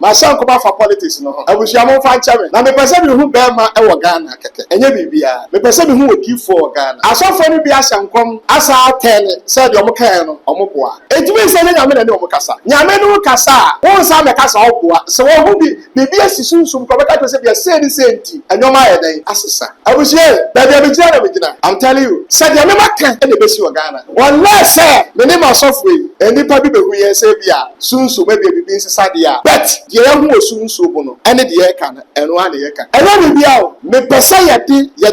Masan come for politics no. I wish you am fan chairman. Na me person bi hu Bempah e wo Ghana keke. Enye bibia. Me person bi hu odi for Ghana. Asofo ni bi asankom asa tell say de omo kan no omo boa. Etimi say nyame na ne omo kasa. Nyame no kasa. Won sa me kasa oboa. So wo hu bi bibia sisunsum ko beka to say bia say ni say nti. Enyoma ye den asesa. I wish you da bia bi jira na me jina. I'm telling you. Say de me maka e de besi wo Ghana. Wallahi say me ne ma sofo yi. Enipa bi be hu ye say bia sunsu me bia bibi nsesa dia. But ye hu osunsu bo no. Ene de ye ka na eno ane ye ka. Enye bibia o me pesa ye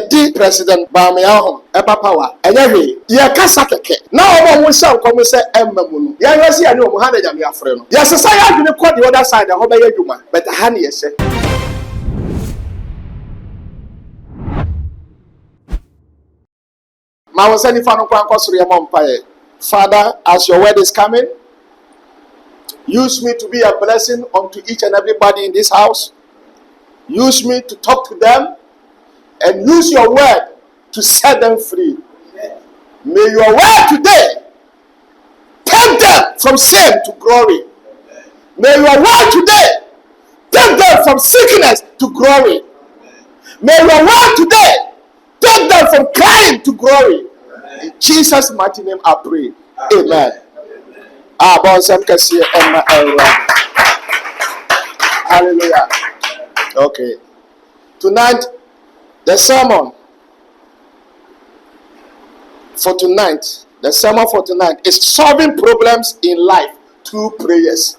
di president ba me ahom e papa wa. Enye hwe ye kasa keke. Na omo mo sha nkom say emmamu no. Ye yesi ya ne omo ha na nyame afre no. Ye sesa ya adwene kɔ the other side ho be ye dwuma. But ha ne ye hye. Ma wo sani fa no kwa nkosoro ye mo mpae. Father, as your word is coming, use me to be a blessing unto each and everybody in this house. Use me to talk to them and use your word to set them free. May your word today take them from sin to glory. May your word today take them from sickness to glory. May your word today take them from crying to glory. In Jesus' mighty name I pray. Amen. Hallelujah. Okay. Tonight, the sermon for tonight is solving problems in life through prayers.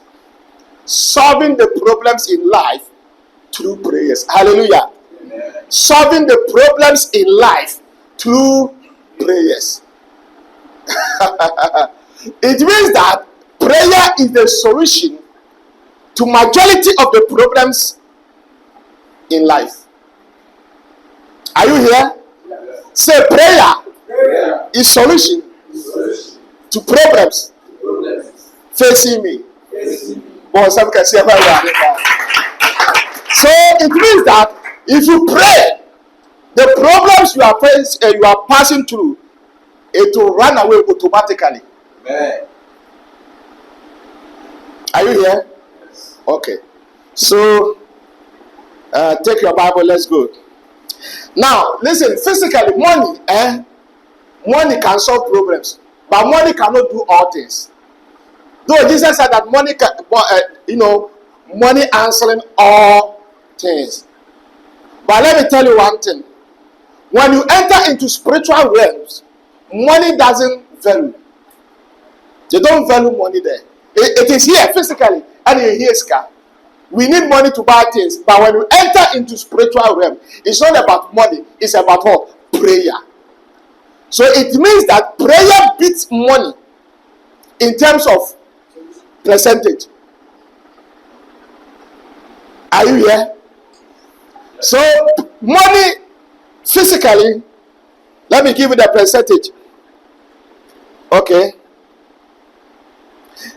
Solving the problems in life through prayers. Hallelujah. Amen. Solving the problems in life through prayers. It means that prayer is the solution to majority of the problems in life. Are you here? Yes. Say prayer is solution to problems facing me. So it means that if you pray, the problems you are passing through, it will run away automatically. Amen. Are you here? Yes. Okay. So take your Bible, let's go. Now, listen, physically, money can solve problems, but money cannot do all things. Though Jesus said that money can, money answering all things. But let me tell you one thing. When you enter into spiritual realms, money doesn't value. They don't value money there. It is here physically, and it is here. We need money to buy things, but when you enter into spiritual realm, it's not about money, it's about what? Prayer. So it means that prayer beats money in terms of percentage. Are you here? So money physically, let me give you the percentage. Okay.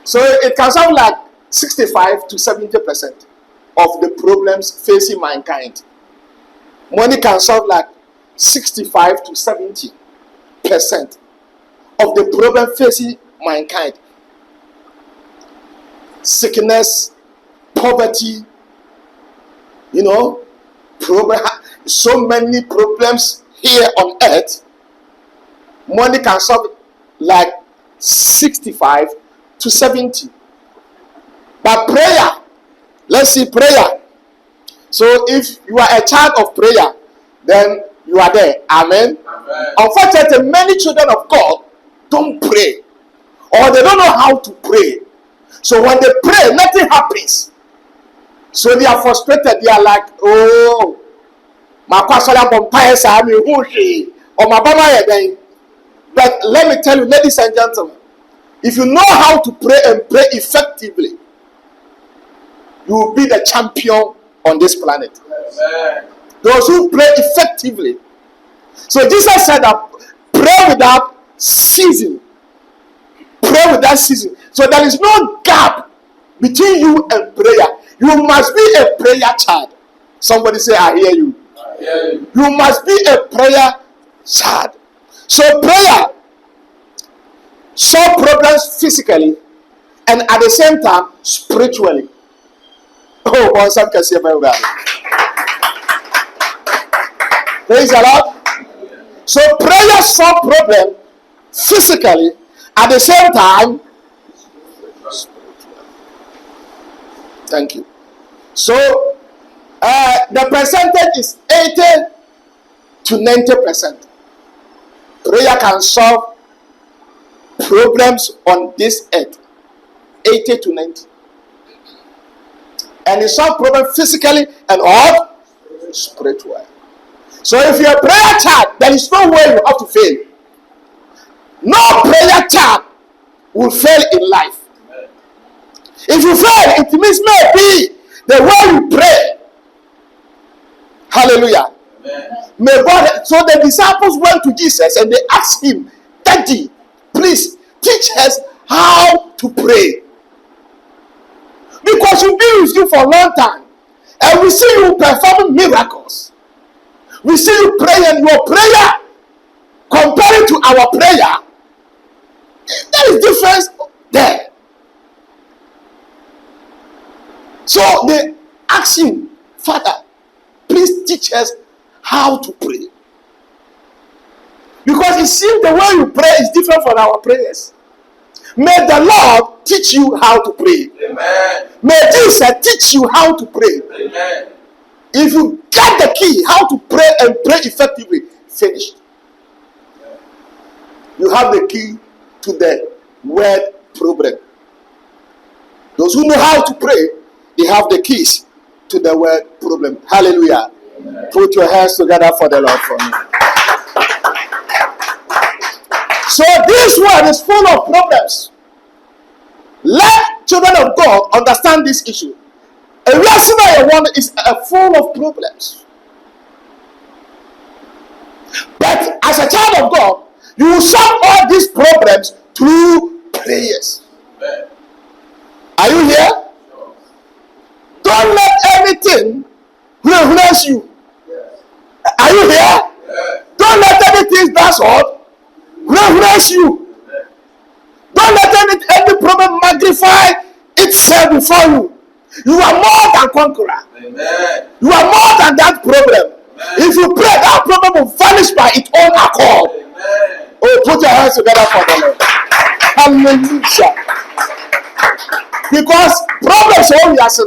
So it can sound like 65 to 70% of the problems facing mankind. Money can solve like 65 to 70% of the problem facing mankind. Sickness, poverty, problem, so many problems here on earth. Money can solve like 65 to 70. But prayer, let's see prayer. So if you are a child of prayer, then you are there. Amen. Amen. Unfortunately, many children of God don't pray, or they don't know how to pray. So when they pray, nothing happens. So they are frustrated. They are like, oh, my pastor or my mama. But let me tell you, ladies and gentlemen, if you know how to pray and pray effectively, you will be the champion on this planet. Amen. Those who pray effectively. So Jesus said that pray without ceasing. Pray without ceasing. So there is no gap between you and prayer. You must be a prayer child. Somebody say, I hear you. I hear you. You must be a prayer child. So prayer solve problems physically and at the same time spiritually. Oh Praise the Lord. So prayer solve problem physically, at the same time. Thank you. So the percentage is 80 to 90%. Prayer can solve problems on this earth. 80 to 90. And it solves problems physically and or spiritually. So if you're a prayer child, there is no way you have to fail. No prayer child will fail in life. If you fail, it means maybe the way you pray. Hallelujah. Amen. May God. So the disciples went to Jesus and they asked him, Daddy, please teach us how to pray. Because we've been with you for a long time. And we see you performing miracles. We see you praying, your prayer compared to our prayer. There is difference there. So they asked him, Father, please teach us how to pray. Because it seems the way you pray is different from our prayers. May the Lord teach you how to pray. Amen. May Jesus teach you how to pray. Amen. If you get the key how to pray and pray effectively, finished. You have the key to the word problem. Those who know how to pray, they have the keys to the word problem. Hallelujah. Amen. Put your hands together for the Lord for me. So this word is full of problems. Let children of God understand this issue. A rational one is full of problems. But as a child of God, you will solve all these problems through prayers. Amen. Are you here? No. Don't let anything harass you. Yes. Are you here? Yes. Don't let anything that's odd harass you. Yes. Don't let any problem magnify itself before you. You are more than conqueror. Amen. You are more than that problem. Amen. If you pray, that problem will vanish by its own accord. Amen. Oh, put your hands together for the Lord. Hallelujah. Because problems are always a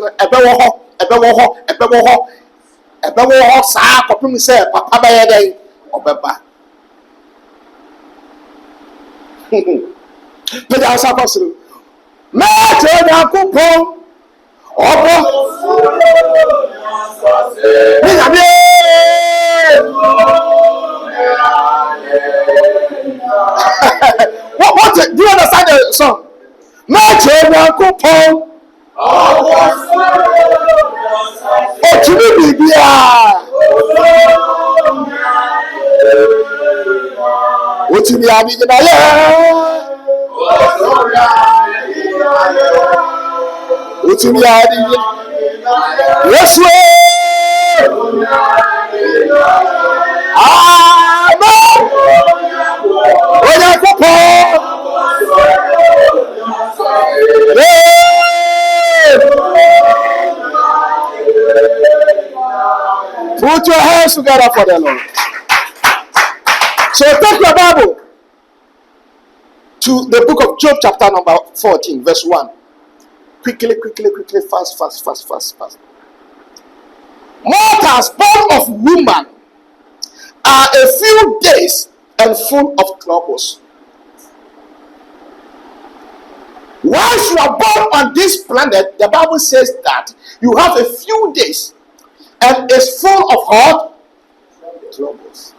what do you understand the song? Put your hands together for the Lord. So take your Bible to the book of Job, chapter number 14, verse 1. Quickly, fast. Mortals born of woman are a few days and full of troubles. Once you are born on this planet, the Bible says that you have a few days and it's full of hard troubles.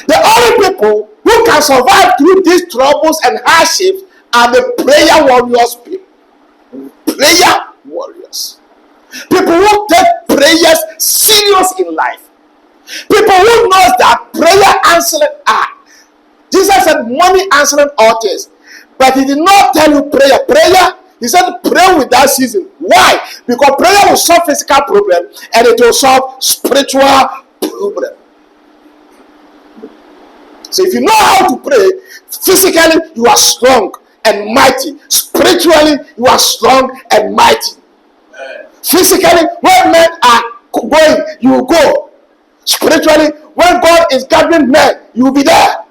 The only people who can survive through these troubles and hardships are the prayer warriors people. Prayer warriors. People who take prayers serious in life. People who knows that prayer answering Jesus said money answering all things. But he did not tell you prayer. Prayer, he said pray without ceasing. Why? Because prayer will solve physical problem and it will solve spiritual problem. So if you know how to pray, physically you are strong and mighty. Spiritually you are strong and mighty. Physically, when men are going, you go. Spiritually, when God is gathering men, you will be there.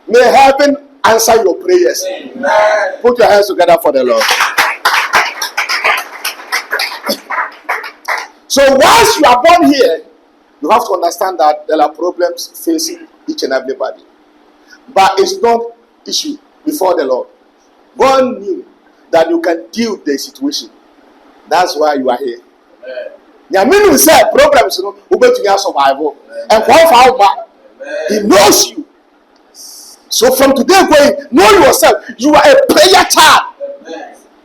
May heaven answer your prayers. Amen. Put your hands together for the Lord. So once you are born here, you have to understand that there are problems facing each and everybody. But it's not issue before the Lord. God knew that you can deal with the situation. That's why you are here. Yaminu said problems, you know, survival. And He knows you. So from today going, know yourself. You are a prayer child.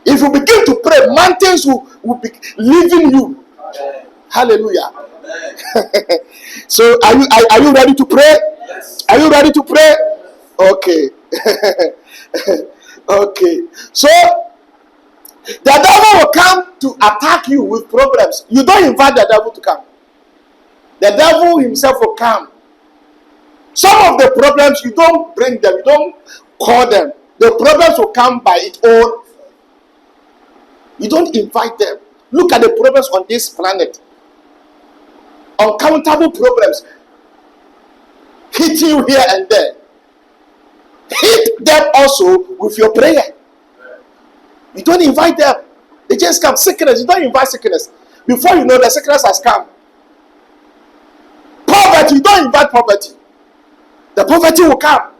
If you begin to pray, mountains will be leaving you. Hallelujah. So are you ready to pray? Yes. Are you ready to pray? Okay. Okay. So the devil will come to attack you with problems. You don't invite the devil to come. The devil himself will come. Some of the problems you don't bring them, you don't call them. The problems will come by its own. You don't invite them. Look at the problems on this planet. Uncountable problems hitting you here and there. Hit them also with your prayer. You don't invite them. They just come. Sickness, you don't invite sickness. Before you know, the sickness has come. Poverty, you don't invite poverty. The poverty will come.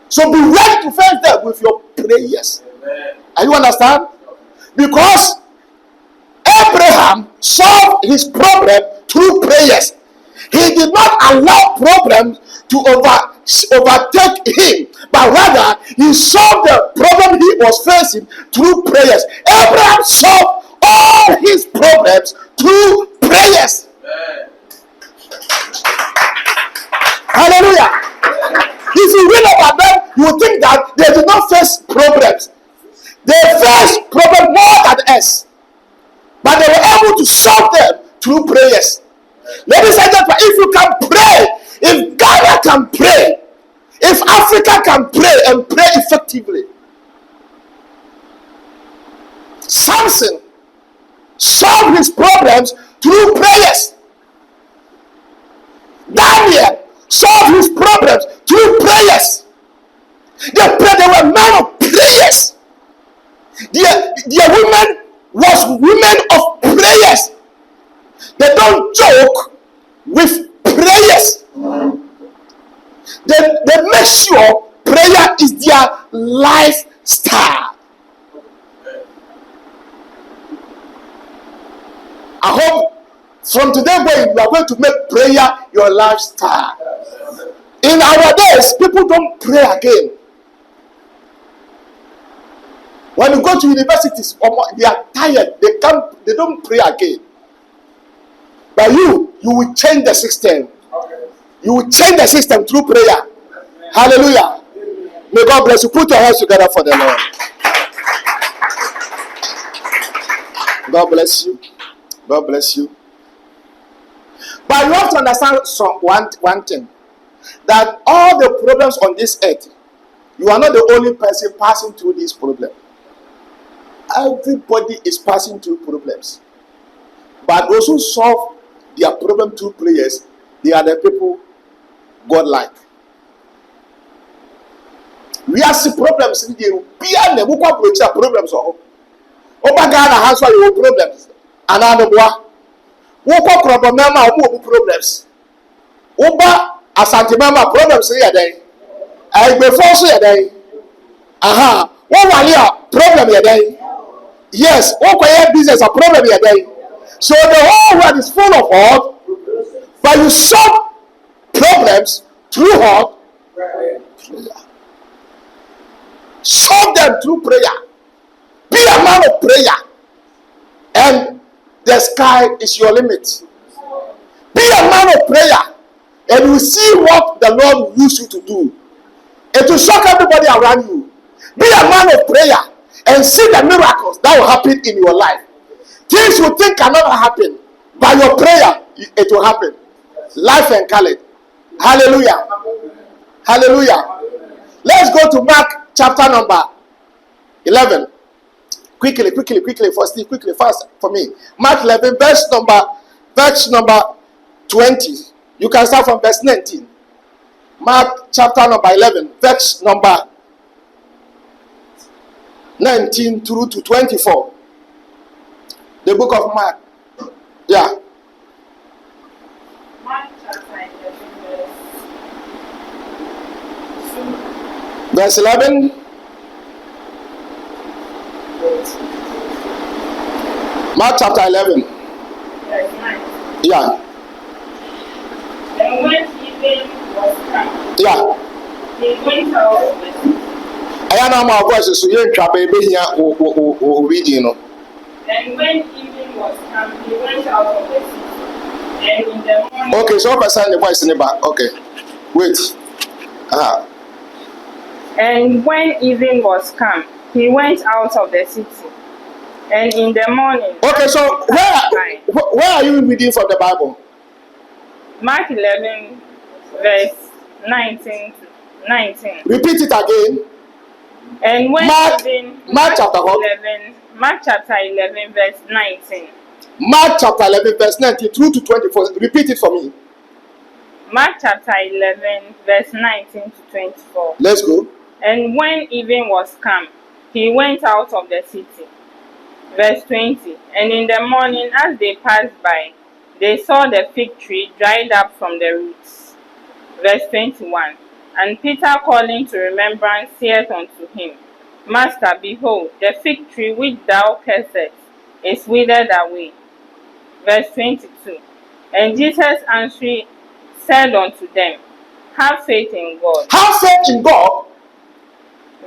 So be ready to face them with your prayers. Amen. Are you understand? Because Abraham solved his problem through prayers. He did not allow problems to overtake him, but rather he solved the problem he was facing through prayers. Abraham solved all his problems through prayers. Amen. Hallelujah. If you read about them, you will think that they did not face problems. They faced problems more than us, but they were able to solve them through prayers. Ladies and gentlemen, if you can pray, if Ghana can pray, if Africa can pray and pray effectively, Samson solved his problems through prayers. Daniel solved his problems through prayers. They were men of prayers. Their women was women of prayers. They don't joke with prayers. They make sure prayer is their lifestyle. I hope from today going, you are going to make prayer your lifestyle. In our days, people don't pray again. When you go to universities, they are tired. They don't pray again. But you will change the system. You will change the system through prayer. Hallelujah. May God bless you. Put your hands together for the Lord. God bless you. God bless you. But you have to understand one thing. That all the problems on this earth, you are not the only person passing through this problem. Everybody is passing through problems. But those who solve their problem through prayers, they are the people God like. We are see problems in the problems. Ghana has your problems. And other problems. Asante mama problems here day. I before so here day. Aha. What one problem here day? Yes, what business a problem here day. So the whole world is full of hurt, but you solve problems through hurt. Prayer. Solve them through prayer. Be a man of prayer, and the sky is your limit. Be a man of prayer, and you see what the Lord will use you to do. It will shock everybody around you. Be a man of prayer and see the miracles that will happen in your life. Things you think cannot happen, by your prayer, it will happen. Life and color. Hallelujah. Hallelujah. Let's go to Mark chapter number 11. Quickly, for Steve, quickly, fast for me. Mark 11, verse number 20. You can start from verse 19. Mark chapter number 11, verse number 19 through to 24. The book of Mark. Yeah. Mark chapter 11, verse 11. Mark chapter 11. verse 9. Yeah. And when evening was come, Yeah. he went out of the city. I know my voice so you try baby here o reading no. And when evening was come, he went out of the city. And in the morning. Okay, so person the voice in the back. Okay. Wait. And when evening was come, he went out of the city. And in the morning. Okay, so where are you reading from the Bible? Mark 11, verse 19 to 19. Repeat it again. And when Mark chapter 11, Mark chapter 11, verse 19. Mark chapter 11, verse 19 through to 24. Repeat it for me. Mark chapter 11, verse 19 to 24. Let's go. And when evening was come, he went out of the city. Verse 20. And in the morning, as they passed by, they saw the fig tree dried up from the roots. Verse 21. And Peter, calling to remembrance, saith unto him, Master, behold, the fig tree which thou cursest is withered away. Verse 22. And Jesus answering said unto them, Have faith in God. Have faith in God.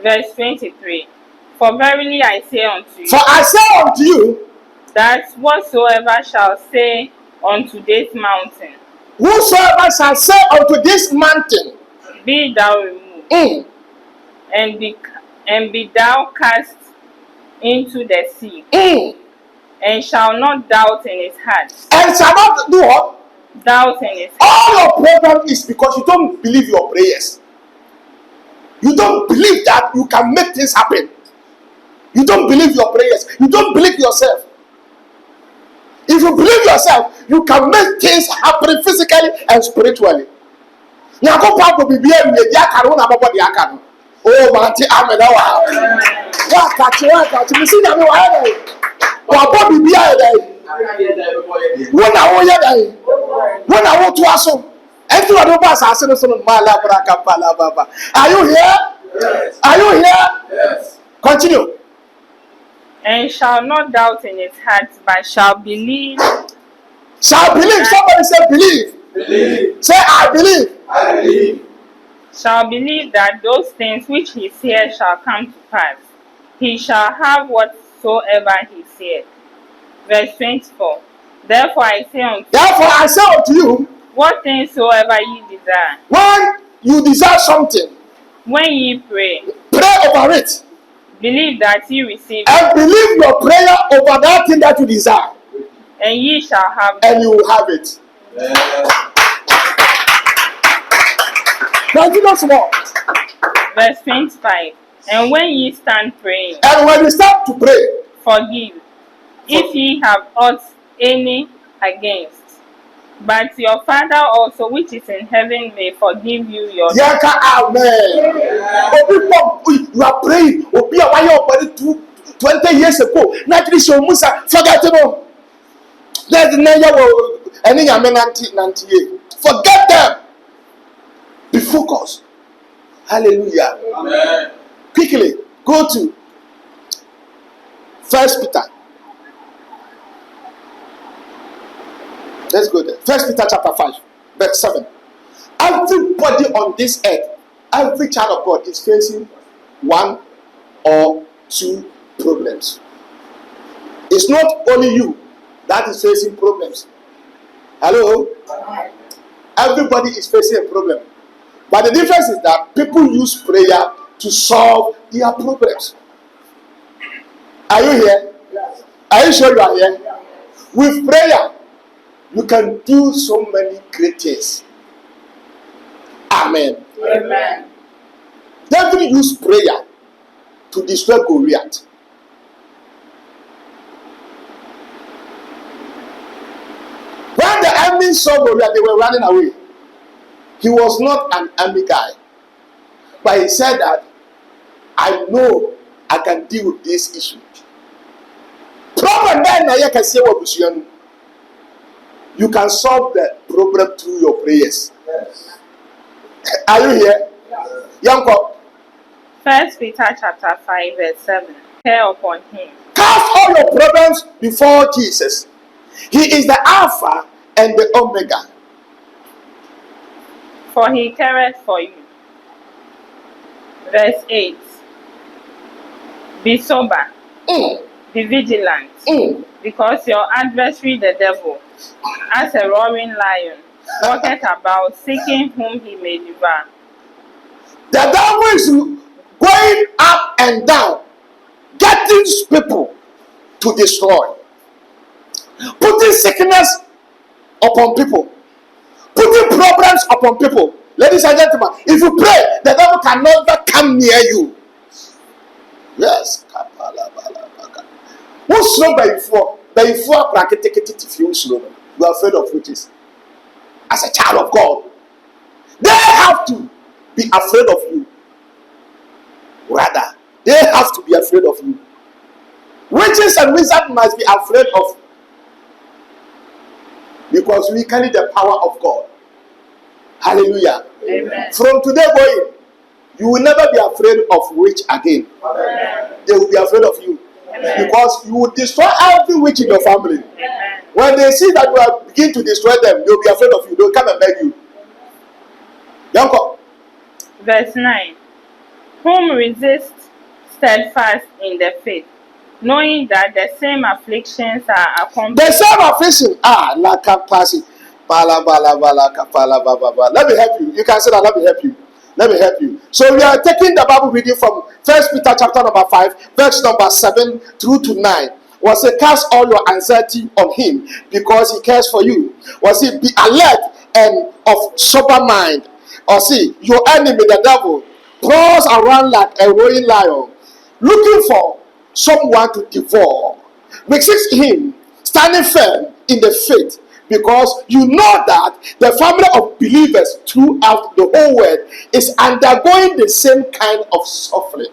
Verse 23. For verily I say unto you, that whatsoever shall say unto this mountain, whosoever shall say unto this mountain, be thou removed, and be thou cast into the sea, and shall not doubt in his heart. And shall not do what? Doubt in his heart. All your problem is because you don't believe your prayers. You don't believe that you can make things happen. You don't believe your prayers. You don't believe yourself. If you believe yourself, you can make things happen physically and spiritually. Oh, manti amen. Wa catch. Me see na me wa dey. Wa bo bibia dey. Wona wo ye dey. Wona wo to aso. Enti wa do ba asase no so no mala braka pala baba. Are you here? Yes. Are you here? Yes. Continue. And shall not doubt in his heart, but shall believe. Shall believe. Somebody say believe. Believe. Say I believe. I believe. Shall believe that those things which he saith shall come to pass. He shall have whatsoever he saith. Verse 24. Therefore I say unto you, what things soever ye desire, when you desire something, when ye pray over it. Believe that ye receive and it, believe your prayer over that thing that you desire, and ye shall have it. And you will have it. Now do not small. Verse 25. And when ye stand praying, and when you start to pray, forgive, if ye have aught any against. But your Father also, which is in heaven, may forgive you your sins. Amen. You are praying. 20 years ago. Naturally, so Musa forget them. Forget them. Be focused. Hallelujah. Amen. Quickly go to 1 Peter. Let's go there. 1 Peter chapter 5, verse 7. Everybody on this earth, every child of God is facing one or two problems. It's not only you that is facing problems. Hello? Everybody is facing a problem. But the difference is that people use prayer to solve their problems. Are you here? Yes. Are you sure you are here? Yes. With prayer, you can do so many great things. Amen. Amen. David used prayer to destroy Goliath. didn't solve Goliath, they were running away. He was not an army guy. But he said that, I know I can deal with this issue. Problem then, you can solve the problem through your prayers. Yes. Are you here? Young couple. 1 Peter chapter 5 verse 7. Care upon him. Cast all your problems before Jesus. He is the Alpha and the Omega. For he careth for you. Verse 8. Be sober, be vigilant, because your adversary the devil, as a roaring lion, walketh about, seeking whom he may devour. The devil is going up and down, getting people to destroy, putting sickness upon people, putting problems upon people. Ladies and gentlemen, if you pray, the devil can never come near you. Yes. Who's slow by before? By before, you are afraid of witches. As a child of God, they have to be afraid of you. Rather, they have to be afraid of you. Witches and wizards must be afraid of, because we carry the power of God. Hallelujah. Amen. From today going, you will never be afraid of witch again. Amen. They will be afraid of you. Amen. Because you will destroy every witch in your family. Amen. When they see that you are begin to destroy them, they will be afraid of you. They will come and beg you. Yanko. Verse 9. Whom resist steadfast in the faith, knowing that the same afflictions are The accomplished. same affliction. Let me help you. You can say that. Let me help you. Let me help you. So we are taking the Bible reading from 1 Peter chapter number 5, verse number 7 through to 9. Was it cast all your anxiety on him because he cares for you? Was it be alert and of sober mind? Or see, your enemy, the devil, prowls around like a roaring lion, looking for someone to devour. Resist him, standing firm in the faith, because you know that the family of believers throughout the whole world is undergoing the same kind of suffering.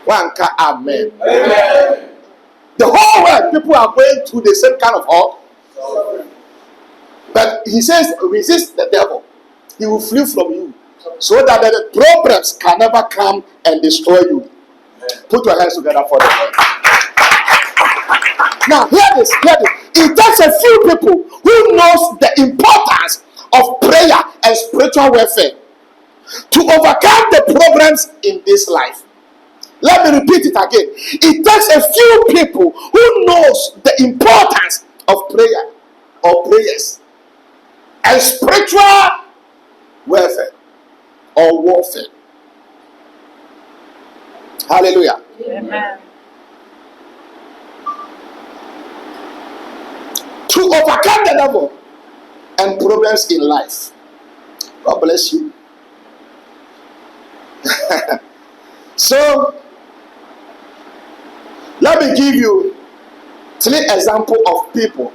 One can amen. Amen. The whole world, people are going through the same kind of but he says, resist the devil. He will flee from you, so that the problems can never come and destroy you. Put your hands together for the Lord. Now, hear this. It takes a few people who knows the importance of prayer and spiritual warfare to overcome the problems in this life. Let me repeat it again. It takes a few people who knows the importance of prayer or prayers and spiritual warfare or warfare. Hallelujah. Amen. To overcome the devil and problems in life. God bless you. So, let me give you 3 examples of people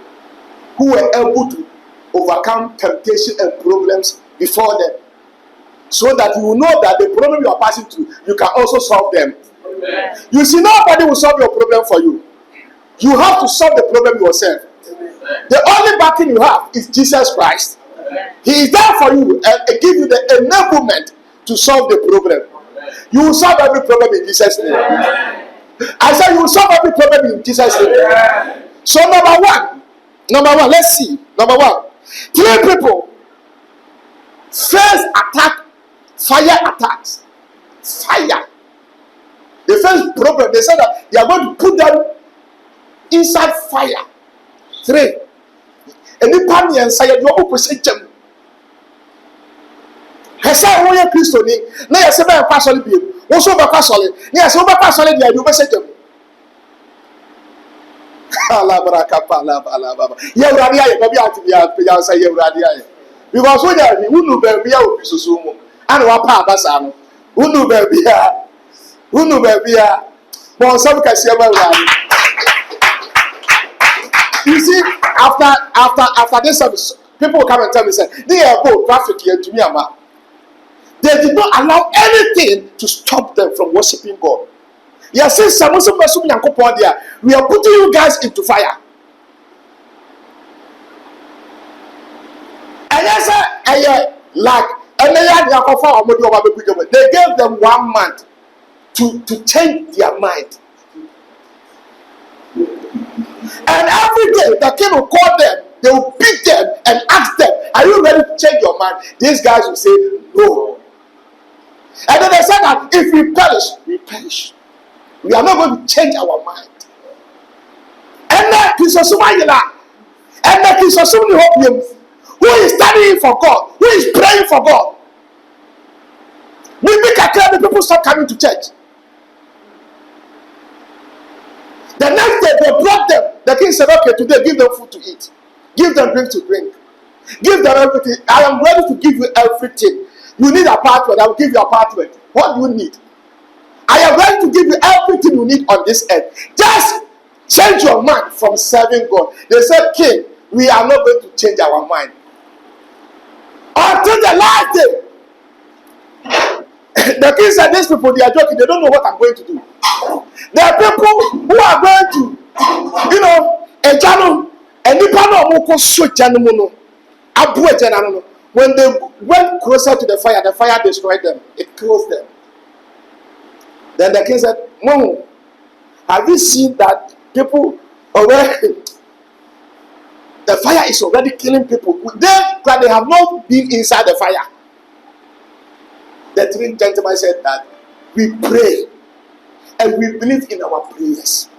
who were able to overcome temptation and problems before them, so that you will know that the problem you are passing through, you can also solve them. Amen. You see, nobody will solve your problem for you. You have to solve the problem yourself. The only backing you have is Jesus Christ. He is there for you and give you the enablement to solve the problem. You will solve every problem in Jesus' name. I said you will solve every problem in Jesus' name. So number one, let's see. Number 1, 3 people first attack, fire attacks. Fire. The first problem, they said that they are going to put them inside fire. 3. And the panic and say you opposite them. He said, "Oh, Christo ni na yɛ sɛ bɛyɛ kwa sɔle biem. Wo so bɛkwa sɔle. Na yɛ sɛ wo bɛkwa sɔle deɛ you bɛsɛ dem." Yɛ wurade ayɛ baabi ate bia sɛ yɛ wurade ayɛ. Because wo nya bi wunu baabi a obi soso mu. Ana wapa abasa no. Wunu baabi a bɔnsɛm kɛseɛ ba wurade. You see, after this service, people will come and tell me, say, they are both traffic here to me, ama. They did not allow anything to stop them from worshiping God. Yes, we are putting you guys into fire. And yes, like, they gave them 1 month to change their mind. And every day, the king will call them, they will beat them and ask them, are you ready to change your mind? These guys will say, no. And then they said that if we perish, we perish. We are not going to change our mind. And then who is studying for God, who is praying for God. We make a clear the people stop coming to church. The next day they brought them. The king said, okay, today give them food to eat. Give them drink to drink. Give them everything. I am ready to give you everything. You need apartment, I will give you apartment. What do you need? I am ready to give you everything you need on this earth. Just change your mind from serving God. They said, king, we are not going to change our mind. Until the last day. The king said, these people, they are joking. They don't know what I'm going to do. There are people who are going to, a channel, and the panel when they went closer to the fire destroyed them. It killed them. Then the king said, Mom, have you seen that people already, the fire is already killing people? They have not been inside the fire. The 3 gentlemen said that we pray and we believe in our prayers.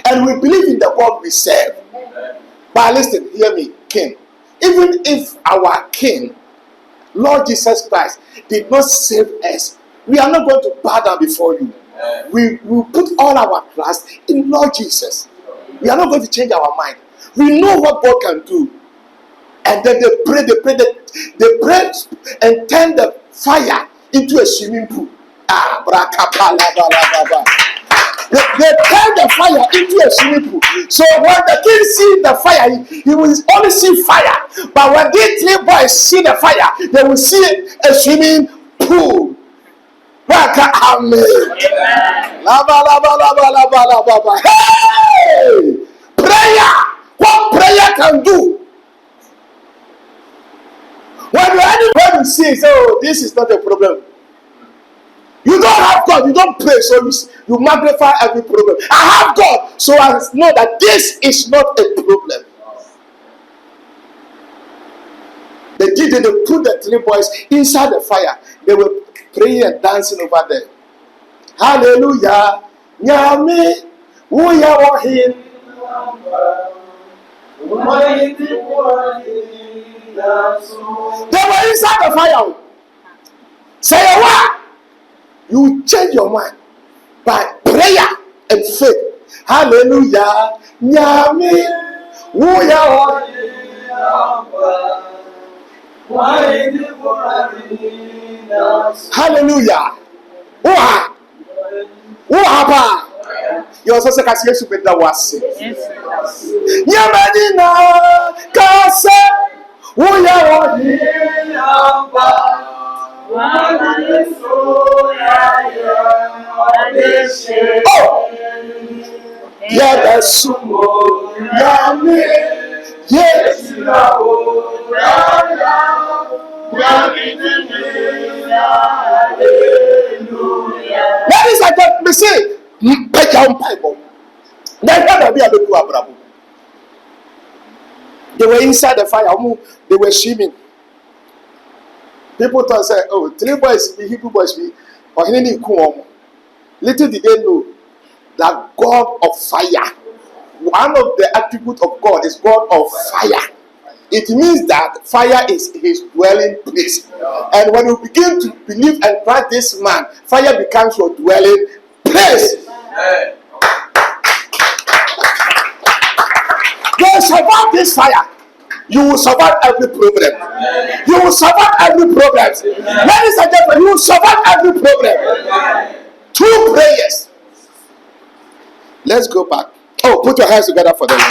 And we believe in the God we serve. But listen, hear me, king. Even if our king, Lord Jesus Christ, did not save us, we are not going to bow down before you. We will put all our trust in Lord Jesus. We are not going to change our mind. We know what God can do. And then they pray and turn the fire into a swimming pool. They turn the fire into a swimming pool. So when the king sees the fire, he will only see fire. But when these 3 boys see the fire, they will see a swimming pool. Amen. Hey! Prayer! What prayer can do? When anybody says, oh, this is not a problem. You don't have God, you don't pray, so you magnify every problem. I have God, so I know that this is not a problem. They put the 3 boys inside the fire. They were praying and dancing over there. Hallelujah. Nyame, uya wahin. They were inside the fire. Say what? You change your mind by prayer and faith. Hallelujah. Nyame, uya wahin. Hallelujah. Uha. You also say kasi Yesu beda wase. Nyamedina kase uya wahi amba. Oh. Yebesumo yame yesirawo raya. Ladies and gentlemen, me say, they were inside the fire, they were swimming. People thought, say, oh, 3 boys, the Hebrew boys, or little did they know that God of fire, one of the attributes of God is God of fire. It means that fire is his dwelling place. And when you begin to believe and trust this man, fire becomes your dwelling place. You will survive this fire. You will survive every problem. You will survive every problem. Ladies and gentlemen, you will survive every problem. 2 prayers. Let's go back. Oh, put your hands together for the Lord.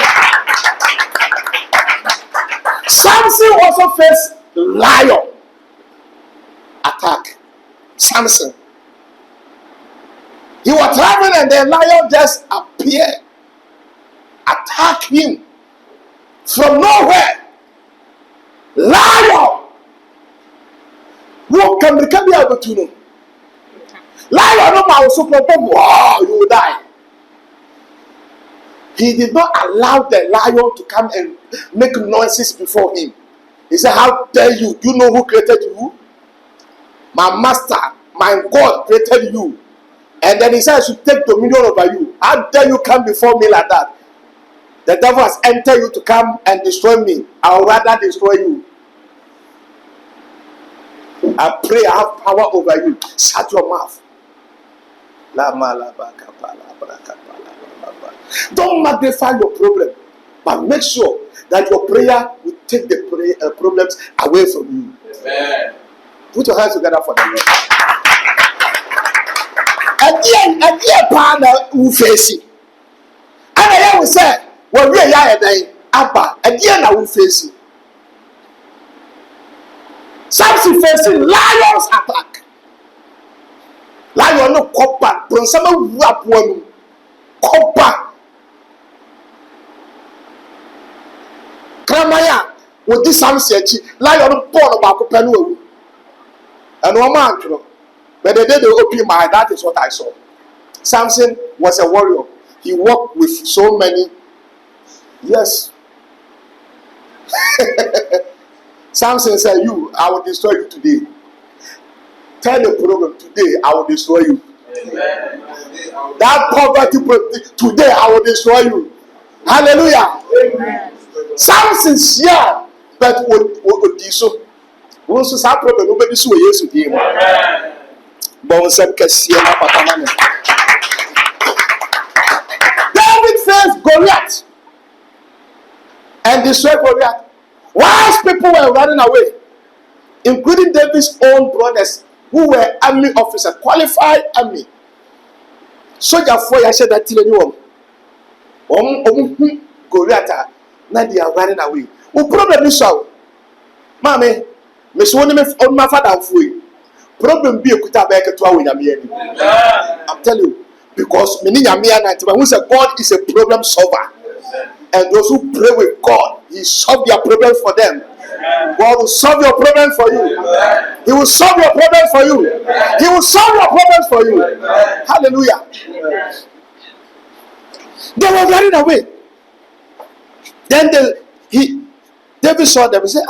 Samson also faced lion attack. Samson. He was traveling and the lion just appeared, attack him from nowhere. Lion. What can be able to know? Lion no man so wow, you will die. He did not allow the lion to come and make noises before him. He said, how dare you? Do you know who created you? My master, my God created you. And then he said, I should take dominion over you. How dare you come before me like that? The devil has entered you to come and destroy me. I would rather destroy you. I pray I have power over you. Shut your mouth. Don't magnify your problem, but make sure that your prayer will take the problems away from you. Amen. Put your hands together for the Lord. Again, partner who face it. And I will say, well, we are dying. Abba, again, I will face it. Samson facing lions attack. Lion no copper, from some rap one copper. Kramaya with this Samson, lion born about Copenu. And one man, but the day they opened my eye, that is what I saw. Samson was a warrior. He walked with so many. Yes. Samson said, I will destroy you today. Tell the program, today I will destroy you. Amen. That poverty, today I will destroy you. Hallelujah. Amen. Samson's here, but what do so? Also, some problem nobody saw yesterday. David faced Goliath and destroyed Goliath. Whilst people were running away, including David's own brothers, who were army officers, qualified army. Soldier for you said that till anyone. Goliath, now they are running away. What problem is so? Mommy. Miss one on my father for you. Problem be a kuta back to our I'm telling you, because meaning who said God is a problem solver. And those who pray with God, He solve their problem for them. God will solve your problem for you. He will solve your problem for you. He will solve your problems for you. Hallelujah. They were running away. Then David saw them and said,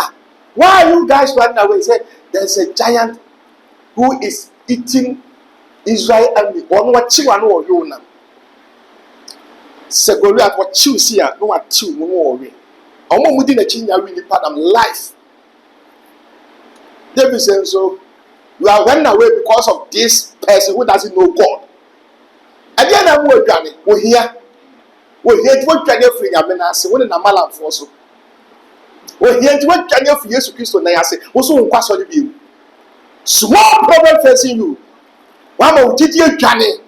why are you guys running away? He said, there's a giant who is eating Israel army. One what you know you now. Se Goliath what you see no what you know we. Omo mudi na chinya really part of life. David said, so you are running away because of this person who doesn't know God. Again, I'm going we hear what can you free Yamena say when na malam for so. We hear what can you free Jesus Christ na say also nkwa so be. Small problem facing you. One more Johnny.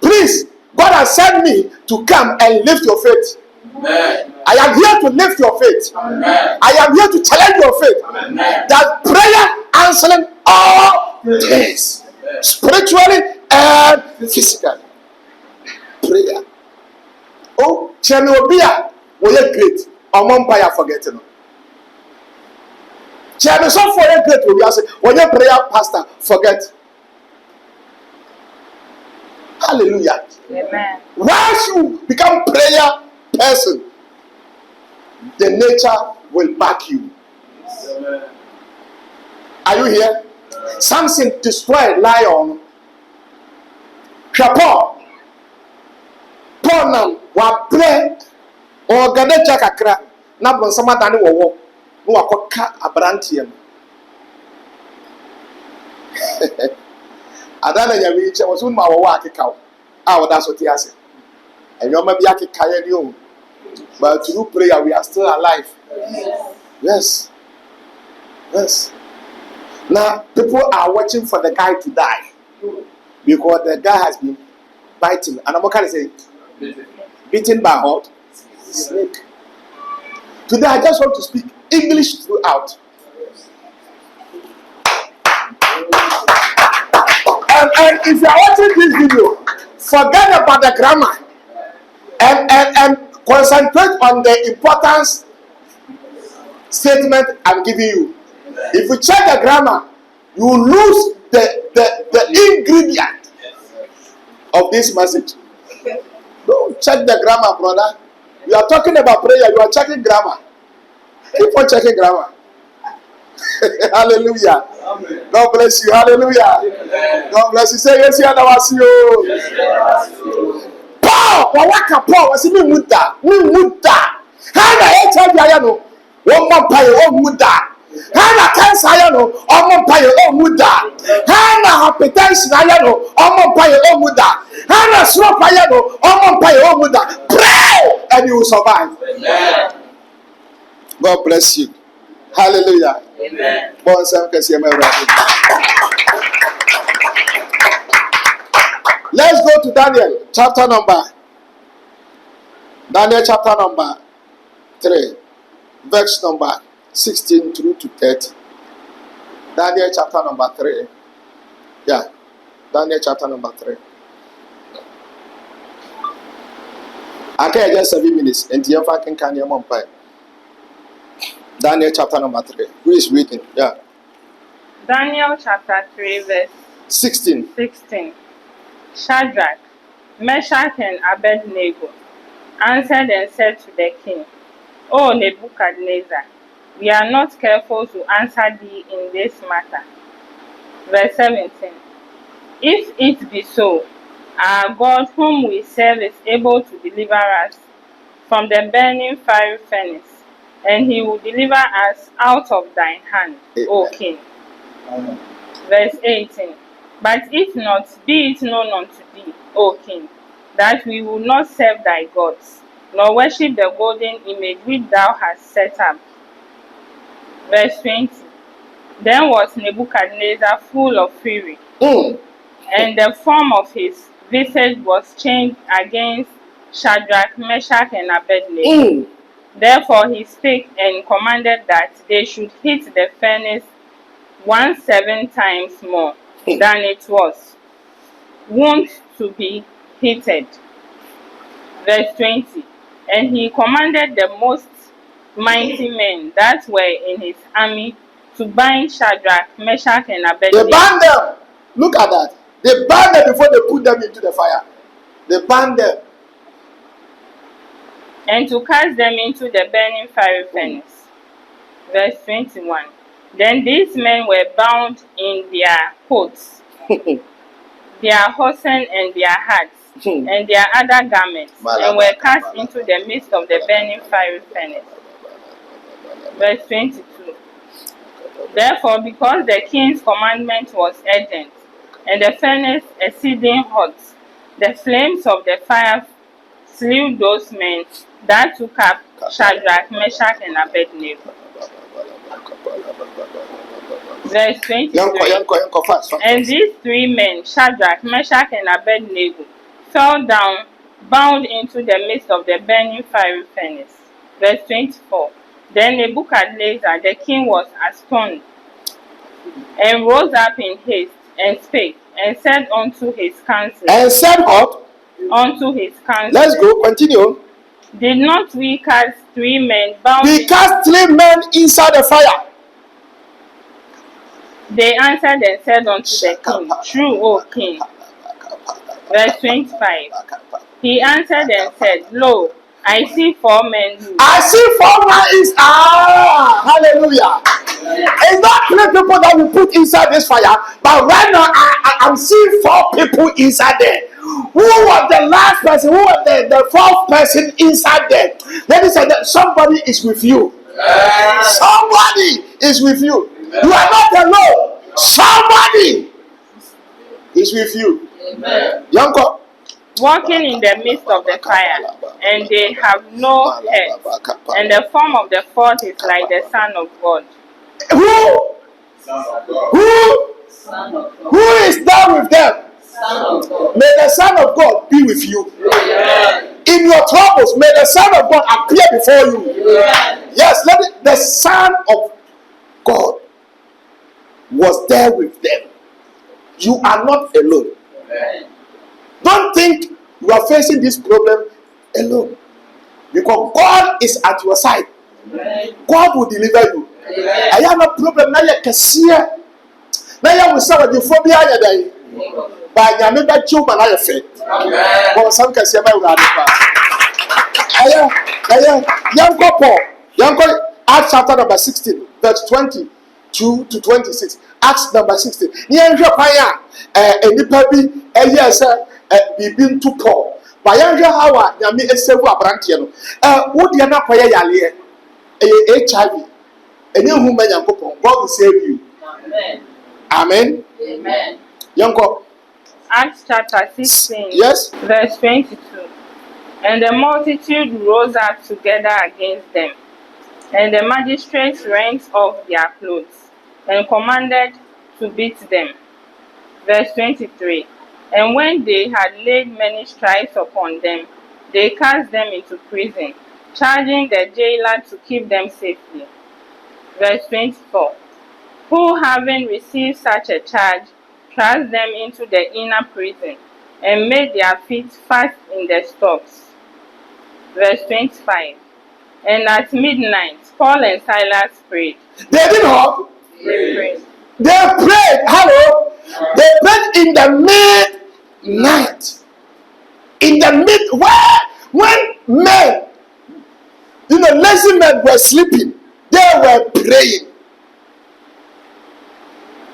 Please, God has sent me to come and lift your faith. Amen. I am here to lift your faith. Amen. I am here to challenge your faith. Amen. That prayer answering all things, spiritually and physically. Prayer. Oh, Chenobia, we are great. Our Bempah forgetting. Chairman, so for a great will be say, when your prayer pastor forget. Hallelujah. Amen. Once you become prayer person, the nature will back you. Amen. Are you here? Samson destroyed lion. Paul nam wa pray or gade chakakra na bon sama dane wo no akoka abrantie no adana nyame che wo so ma wo akeka a wo da so ti ase enyo ma bi akeka ye ni o but through prayer we are still alive. Yes. Now people are watching for the guy to die because the guy has been biting, and I'm going to say beaten by what? Snake. Today I just want to speak English throughout. And if you are watching this video, forget about the grammar and concentrate on the important statement I'm giving you. If you check the grammar, you will lose the ingredient of this message. Don't check the grammar, brother. You are talking about prayer, you are checking grammar. Keep on checking grammar. Hallelujah. Amen. God bless you. Hallelujah. Amen. God bless you. Say yes, you are you. Paul, wawaka Paul, wasi mi muda. Hana HIV ayano. Woman pay o muda. Hana cancer ayano. Omo pay o muda. Hana hypertension ayano. Omo pay o muda. Hana stroke ayano. Omo pay o muda. Pray and you will survive. Amen. God bless you. Hallelujah. Amen. Let's go to Daniel chapter number 3, verse number 16 through to 30. Daniel chapter number 3. Yeah, Daniel chapter number 3. Okay, just 7 minutes. And you can your mom pie. Daniel chapter number 3. Who is reading? Yeah. Daniel chapter 3, verse 16. Shadrach, Meshach, and Abednego answered and said to the king, O Nebuchadnezzar, we are not careful to answer thee in this matter. Verse 17. If it be so, our God whom we serve is able to deliver us from the burning fiery furnace, and he will deliver us out of thine hand, O king. Amen. Verse 18. But if not, be it known unto thee, O king, that we will not serve thy gods, nor worship the golden image which thou hast set up. Verse 20. Then was Nebuchadnezzar full of fury, and the form of his visage was changed against Shadrach, Meshach, and Abednego. Therefore he spake and commanded that they should hit the furnace 17 times more than it was wont to be heated. Verse 20. And he commanded the most mighty men that were in his army to bind Shadrach, Meshach, and Abednego. They banned them. Look at that. They banned them before they put them into the fire. They banned them. And to cast them into the burning fiery furnace. Verse 21. Then these men were bound in their coats, their hosen, and their hats, and their other garments, and were cast into the midst of the burning fiery furnace. Verse 22. Therefore, because the king's commandment was urgent, and the furnace exceeding hot, the flames of the fire slew those men that took up Shadrach, Meshach, and Abednego. Verse 23. And these 3 men, Shadrach, Meshach, and Abednego, fell down, bound into the midst of the burning fiery furnace. Verse 24. Then Nebuchadnezzar the king was astonished, and rose up in haste, and spake, and said unto his council. And said what? Unto his council. Let's go, continue. Did not we cast 3 men bound? We cast 3 men inside the fire. They answered and said unto the king, True, O king. Verse 25. He answered and said, Lo, I see 4 men. I see 4 men is hallelujah. It's not 3 people that we put inside this fire, but right now I'm seeing 4 people inside there. Who was the last person? Who was the 4th person inside there? Let me say that somebody is with you. Somebody is with you. You are not alone. Somebody is with you. Yanko. Walking in the midst of the fire, and they have no head, and the form of the 4th is like the Son of God. Who? Who is there with them? May the Son of God be with you. In your troubles, may the Son of God appear before you. Yes, the Son of God was there with them. You are not alone. Amen. Don't think you are facing this problem alone. Because God is at your side. Amen. God will deliver you. I have no problem. Now you can see. Now you will say what you phobia are there. But you never choose my life. But some can say my radical. Young couple. Acts chapter number 16, verse 22 to 26. Acts number 16. Near Japaya, and the baby, yes, be to Paul. By Andrew Howard, Yami Esewa Brantiano. Would you not pay Yalia? HIV. And you who may God will save you. Amen. Amen. Amen. Young couple. Acts chapter 16, Yes. verse 22. And the multitude rose up together against them. And the magistrates rent off their clothes, and commanded to beat them. Verse 23. And when they had laid many stripes upon them, they cast them into prison, charging the jailer to keep them safely. Verse 24. Who, having received such a charge, thrust them into the inner prison, and made their feet fast in the stocks. Verse 25. And at midnight, Paul and Silas prayed. They didn't know. They prayed. They prayed. Hello. They prayed in the midnight. In the when men, lazy men were sleeping, they were praying.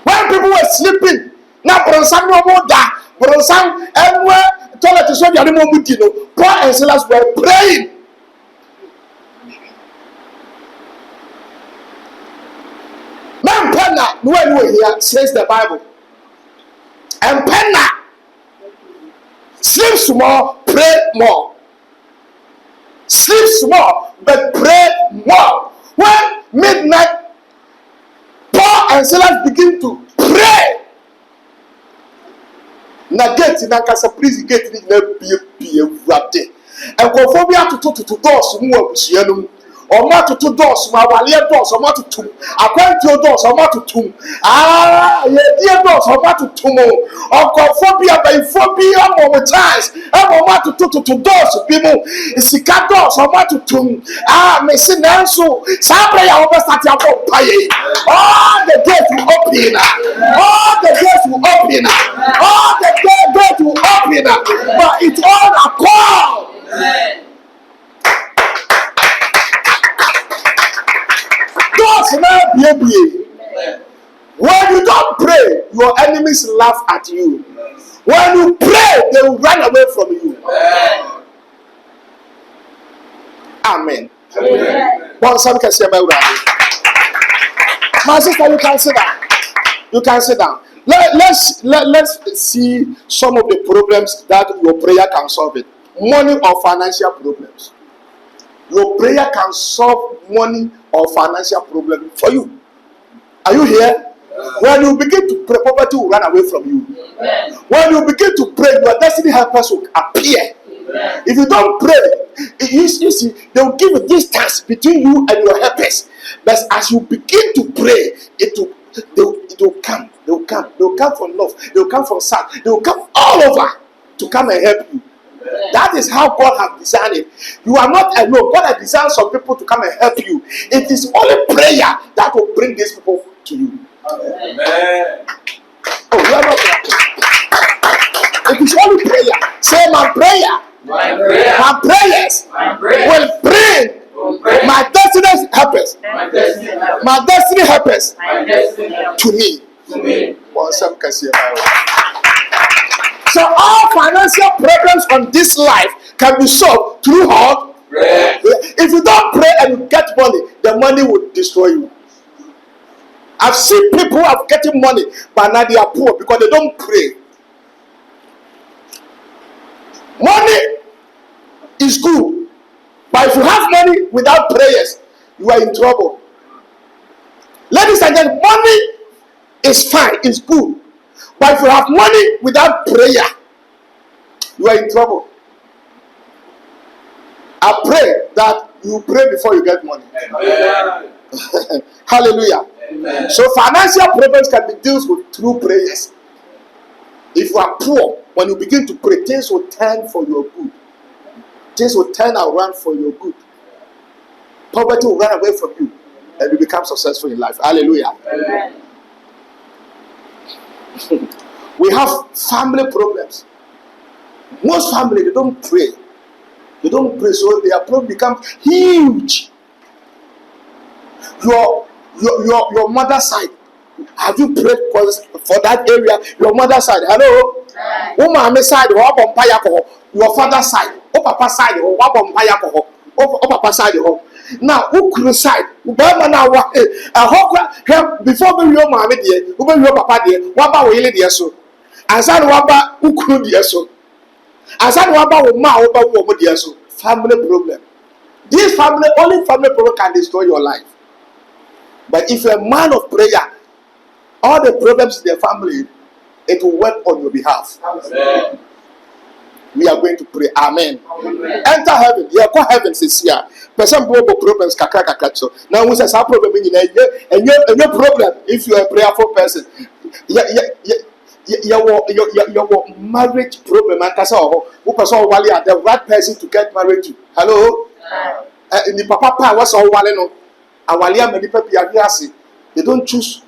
When people were sleeping, now Bronson no more da. Bronson everywhere toilet is so the animal mutino. Paul and Silas were praying. Bempah, when you hear, says the Bible. And penna, sleep small, pray more. Sleep small, but pray more. When midnight, Paul and Silas begin to pray. Na gate na kasa prison gate ni na bie wurade. Enkofo bi atoto doors mu abusua no. Omo atoto doors ma wale doors omo atotum. Akwantuo doors omo atotum. Ye die doors omo atotum. Onkofo bi abaifo bi omo chance. Omo atoto doors bi mu. Sika doors omo atotum. Me se nanso sa prayer omo start akọ paye. All the gates will open. All the gates will open. All the gates will open. But it's all a call. Amen. Doors now be. When you don't pray, your enemies laugh at you. When you pray, they will run away from you. Amen. One son can say about that. My sister, you can sit down. You can sit down. Let's see some of the problems that your prayer can solve it. Money or financial problems. Your prayer can solve money or financial problem for you. Are you here? When you begin to pray, poverty will run away from you. When you begin to pray, your destiny helpers will appear. If you don't pray, you see, they will give a distance between you and your helpers. But as you begin to pray, it will come. They will come. They will come from north. They will come from south. They will come all over to come and help you. That is how God has designed it. You are not alone. God has designed some people to come and help you. It is only prayer that will bring these people to you. Amen. Oh, you are not praying. It is only prayer. Say my prayer. My prayer. My prayers My prayer. will bring my destiny helpers. My destiny. My destiny helpers My destiny. to me. To me. Well, some can say my way. So all financial problems on this life can be solved through hard Prayer. If you don't pray and you get money, the money will destroy you. I've seen people who have getting money, but now they are poor because they don't pray. Money is good, but if you have money without prayers, you are in trouble. Ladies and gentlemen, money is fine, it's good, but if you have money without prayer, you are in trouble. I pray that you pray before you get money. Amen. Hallelujah. Amen. So financial problems can be dealt with through prayers. If you are poor, when you begin to pray, things will turn for your good. Things will turn around for your good. Poverty will run away from you, and you become successful in life. Hallelujah. Amen. We have family problems. Most families, they don't pray. They don't pray, so their problem becomes huge. Your mother's side. Have you prayed for that area? Your mother's side. Hello? Oh, mommy's side, or Bempah. Your father's side. Oh, papa's side, or Bempah. Oh, papa's side. Now, who could side? Before we your mommy, dear, who be your papa, dear, what about we dear so? And son, what about who could dear so? And son, what about ma over woman dear so? Family problem. This family, only family problem can destroy your life. But if you're a man of prayer, all the problems in the family, it will work on your behalf. Amen. We are going to pray. Amen. Amen. Enter heaven. You call heaven says here. Person problems kakaka so. Now we say some problem in your problem if you are a prayerful person. Your marriage problem and kasa who person wali are the right person to get married to. Hello? The papa was all wali no. Awalia many people are they don't choose.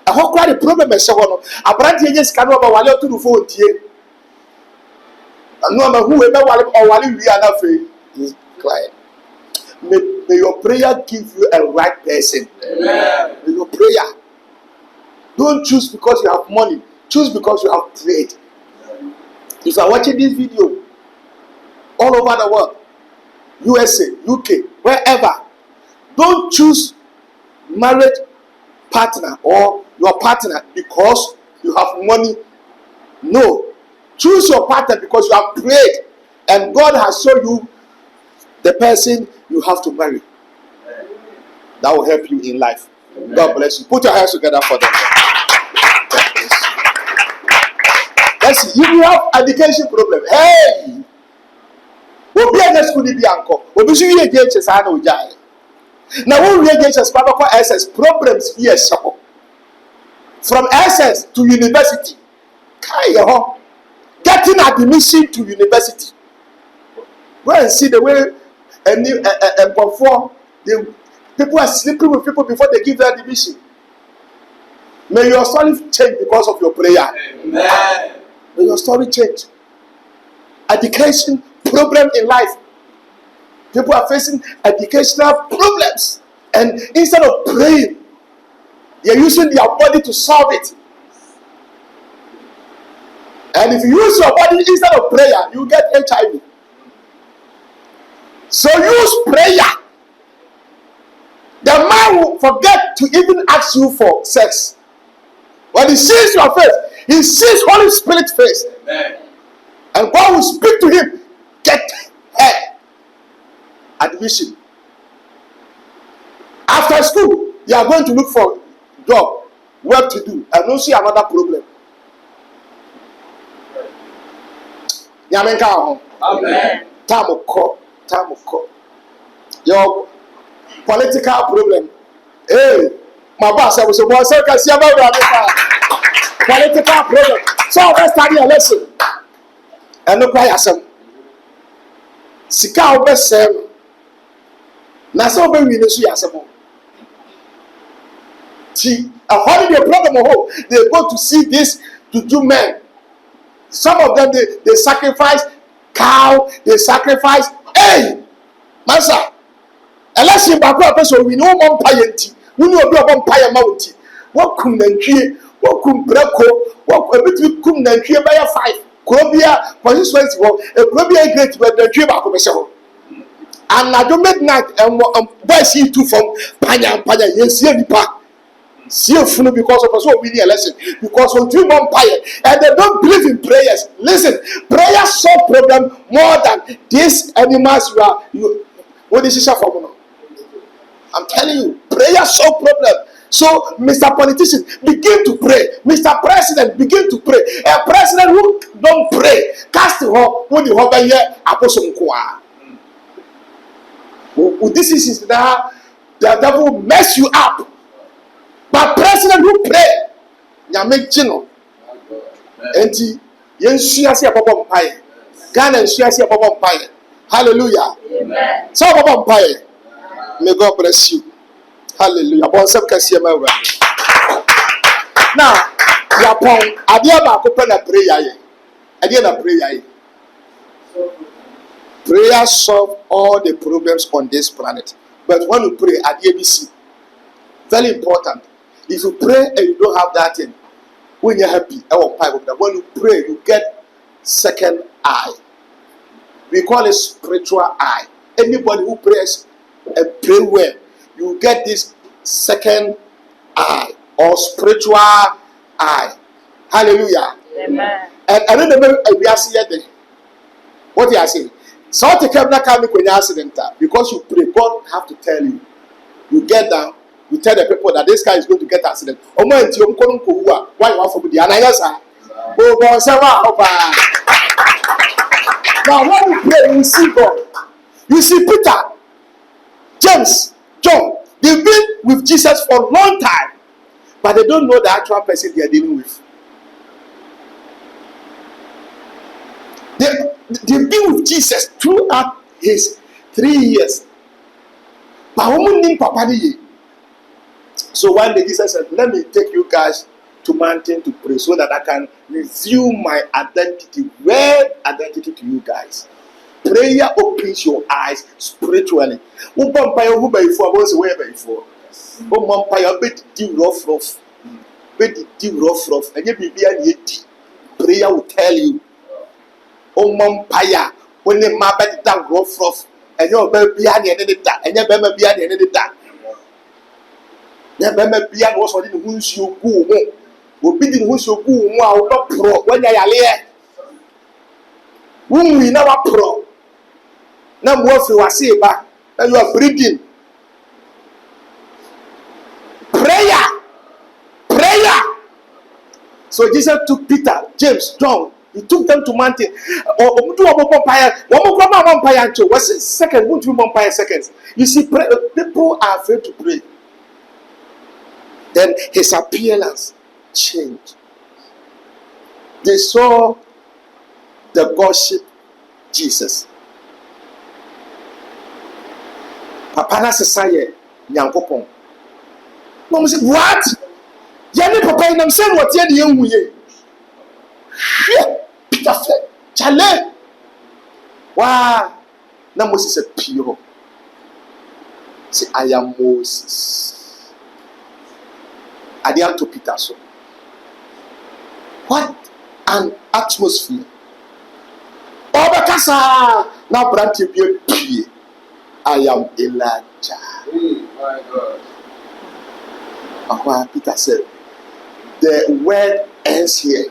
A whole quite a problem is so on. A brand yes can over wali to the phone tie. And no matter who ever wali we are not free. His client. May your prayer give you a right person. Amen. May your prayer. Don't choose because you have money. Choose because you have prayed. If you are watching this video all over the world, USA, UK, wherever, don't choose marriage partner or your partner because you have money. No. Choose your partner because you have prayed and God has shown you the person you have to marry. That will help you in life. Amen. God bless you. Put your hands together for them. Let's see. If you have education problem, hey, we'll be in the school. We'll be sure against us. Now, we against us, SS problems here. From SS to university, getting admission to university. Go and see the way and before the people are sleeping with people before they give their admission. May your story change because of your prayer. Amen. May your story change. Education problem in life. People are facing educational problems, and instead of praying, they are using their body to solve it. And if you use your body instead of prayer, you get HIV. So use prayer. The man will forget to even ask you for sex. When he sees your face, he sees Holy Spirit face. Amen. And God will speak to him. Get her admission. After school, you are going to look for job, work to do, and don't see another problem. Amen. Time your political problem. Hey, my boss, I was a boss. I can see about political problem. So let's study a lesson. And look why I said, Sika best sell. Now, so when we see as a see a holiday program, they go to see this to do men. Some of them they sacrifice cow, they sacrifice. Hey, Master, unless you back up, so we know one piety, we know about Paya Mountain. What come then here? What come Braco? What a bit we come then here by a 5. Columbia, constituency, a Columbia great where the dream back of myself. And I don't midnight and why see two from Panya, yes, here pa. See a fool because of us who winning a lesson. Because when two vampire and they don't believe in prayers. Listen, prayer solve problem more than these animals you what is this for? I'm telling you, prayer solve problem. So, Mr. Politician, begin to pray. Mr. President, begin to pray. A president who don't pray, cast the hole when you hover here, apostle. This is now the devil will mess you up. But president who pray, nyame gino. Enti yensuya se abobom paye. Ghana yensuya se abobom paye. Hallelujah. Amen. So abobom paye. May God bless you. Hallelujah. Bon sep kasiye ma wura. Now, yapon adia ba ko pe na prayer ye. Adia na prayer ye. Prayer solve all the problems on this planet. But when you pray, adia be see. Very important. If you pray and you don't have that thing, when you're happy, when you pray, you get second eye. We call it spiritual eye. Anybody who prays and pray well, you get this second eye or spiritual eye. Hallelujah. Amen. And I remember we are seeing there. What you are saying? So to come back when you accident because you pray, God have to tell you. You get down. You tell the people that this guy is going to get accident. Why you want for the anayasa? Now when you pray, you see God. You see Peter, James, John. They've been with Jesus for a long time, but they don't know the actual person they are dealing with. They've been with Jesus throughout his 3 years. But so one day Jesus said, let me take you guys to mountain to pray so that I can reveal my identity, real identity to you guys. Prayer opens your eyes spiritually. Prayer will tell you. When the map down rough and your baby and your baby Bempah was on the Owusu go. We be the Owusu go. Wow, pro when you are here. We never pro. Now what you are saying, but you are breathing. Prayer. So Jesus took Peter, James, John. He took them to mountain. Was it second? Won't you vampire seconds? You see, people are afraid to pray. Then his appearance changed. They saw the worship Jesus. Papa na sesaye nyankopon. Mom said, what? Yane papa inam say what ye de enwuye. Peter said, chale. Wow. Na Moses said, pure. Say, I am Moses. I did to Peter so. What an atmosphere. Obakasa now branch be I am Elijah. My God. Peter said, the word ends here.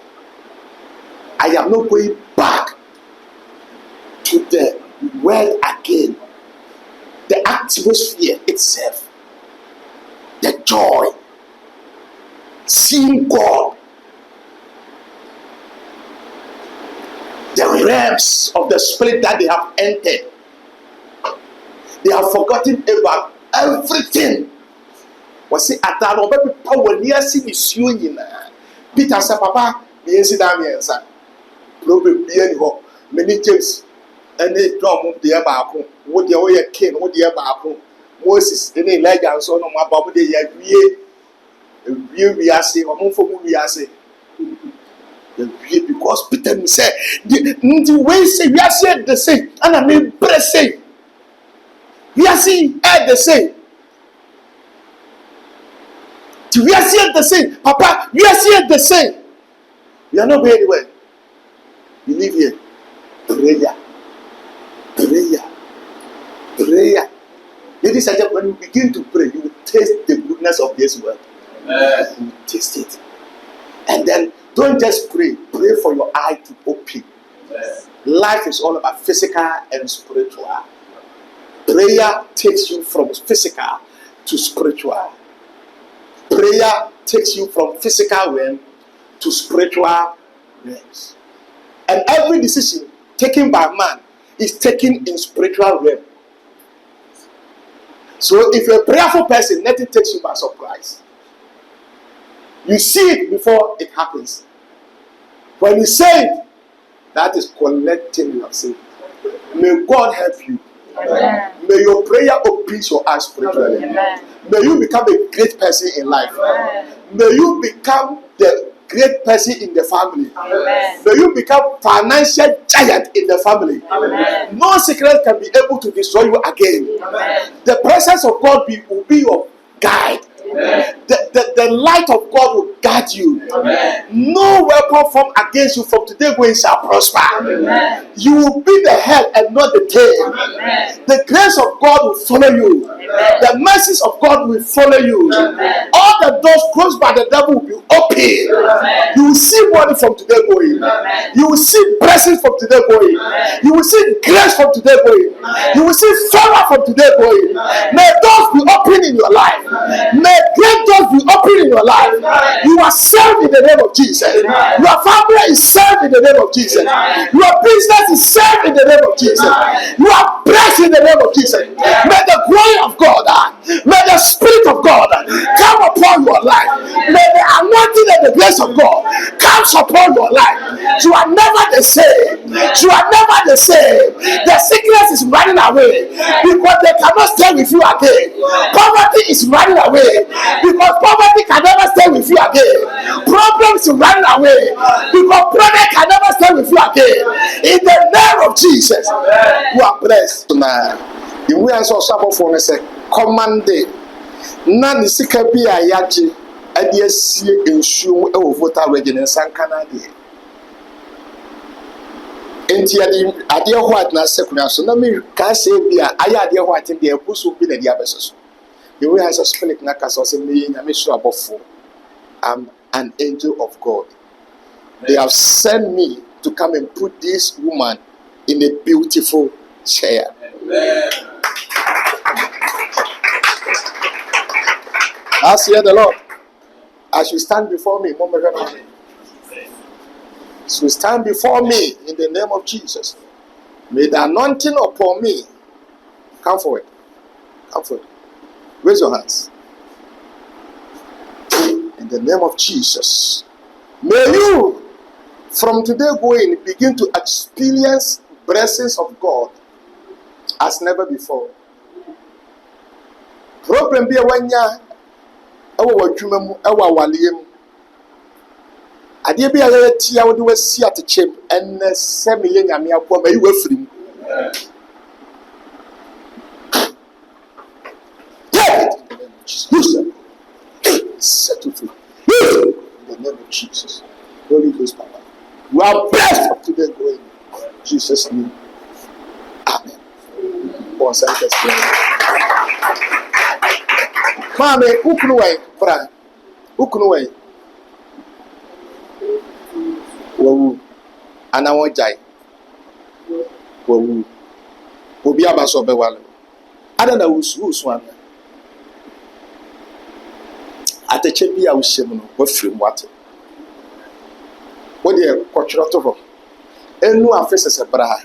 I am not going back to the word again. The atmosphere itself, the joy, seeing God, the realms of the spirit that they have entered. They have forgotten about everything. Was it at that moment? Power near see Peter said, Papa, the incident answer. Probably be many James and they drum the abaco. What the way king, what the abaco. Moses, any Elijah and so on my Bible, we are saying, or for we are saying. Because Peter said, the way say we are saying the same, and I mean, say. We are seeing the same. We are seeing the same. Papa, we are seeing the same. We are not going anywhere. We live here. Prayer. Ladies and gentlemen, when you begin to pray, you will taste the goodness of this word. You will taste it. And then don't just pray. Pray for your eye to open. Life is all about physical and spiritual. Prayer takes you from physical to spiritual. Prayer takes you from physical realm to spiritual realms. And every decision taken by man is taken in spiritual realm. So if you're a prayerful person, nothing takes you by surprise. You see it before it happens. When you say it, that is collecting your sin. May God help you. Amen. May your prayer open your eyes spiritually. Amen. May you become a great person in life. Amen. May you become the great person in the family. Amen. May you become financial giant in the family. Amen. No secret can be able to destroy you again. Amen. The presence of God will be your guide. Amen. The light of God will guide you. Amen. No weapon formed against you from today going shall prosper. Amen. You will be the head and not the tail. Amen. The grace of God will follow you. Amen. The mercies of God will follow you. Amen. All the doors closed by the devil will be open. Amen. You will see money from today going. Amen. You will see blessings from today going. Amen. You will see grace from today going. Amen. You will see favor from today going. Amen. May doors be open in your life. May great doors be open in your life. You are saved in the name of Jesus. Your family is saved in the name of Jesus. Your business is saved in the name of Jesus. You are blessed in the name of Jesus. May the glory of God, may the Spirit of God come upon your life. May the anointing and the grace of God come upon your life. You are never the same. You are never the same. The sickness is running away because they cannot stay with you again. Poverty is running away because poverty can never stay with you again. Problems are running away because problem can never stay with you again. In the name of Jesus, you are blessed. The way I saw some for say command day. Na ni sika bi a yaje ade asie ensuo e wo voter region sankana de. Enti ade ho adna sekuna so na me ka se bi a aya ade ho atin de ebuso bi na dia besoso. The way I saw spirit na kasa say me nyame so abofo. I'm an angel of God. They have sent me to come and put this woman in a beautiful chair. Amen. I hear the Lord. As you stand before me, so stand before me in the name of Jesus. May the anointing upon me come forward. Come forward. Raise your hands. In the name of Jesus. May you, from today going, begin to experience blessings of God as never before. Problem be when ya ewo wadwuma mu ewo awale mu ade bi aye tia wo de wasi atechem enne se me ye nyame akwa mai wafiri mu settle free in the name of Jesus. Holy Ghost power. You are blessed from today going. Jesus name. Amen. Mame, ukunu wai, bra. Ukunu wai. Wawu. Ana won jai. Wawu. Obi abaso be wale. Ada na usu ana. Ateche bi a uhyem no, wa firim wate. Wo de kwotwero to ho. Enu afese bra.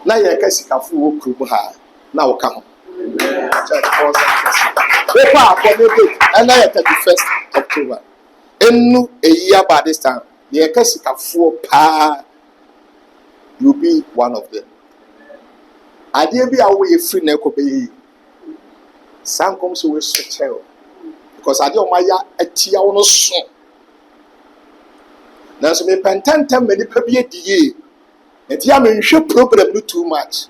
Na ye ka sikafu wo krum ha, na wo ka ho. And I 31st October. Enu a year by this time. The Ekasika 4 pa. You'll be one of them. I dare be away free neko be. Some comes away switch because I don't maya a tia on a song. Now, so me pentantam many pebby a day. And Yaman should problem too much.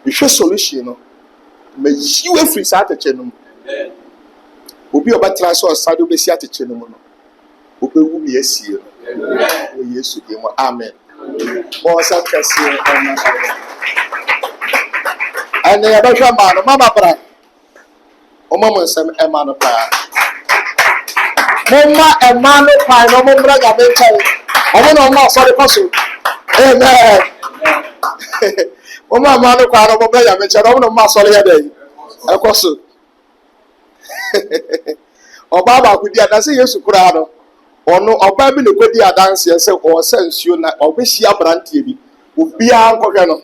You should solution. May you free sata chenum. Obi obatira so osado be sia teche no no. Obewu me asie no. O Yesu de mo. Amen. Bo sa kase ona. Ane ya ba hwa ma no mama bra. O mama nsem e ma no pa. Mama e ma no pa no mo bra ga be kai. O mo no ma so de koso. Amen. O mama no kwa no mo bra ya me chere o no ma so le ya dai. E koso. Oba ba kudi adanse Yesu kura no ono oba bi ne kodi adanse se o sansuo na obehia brante bi obi an kohwe no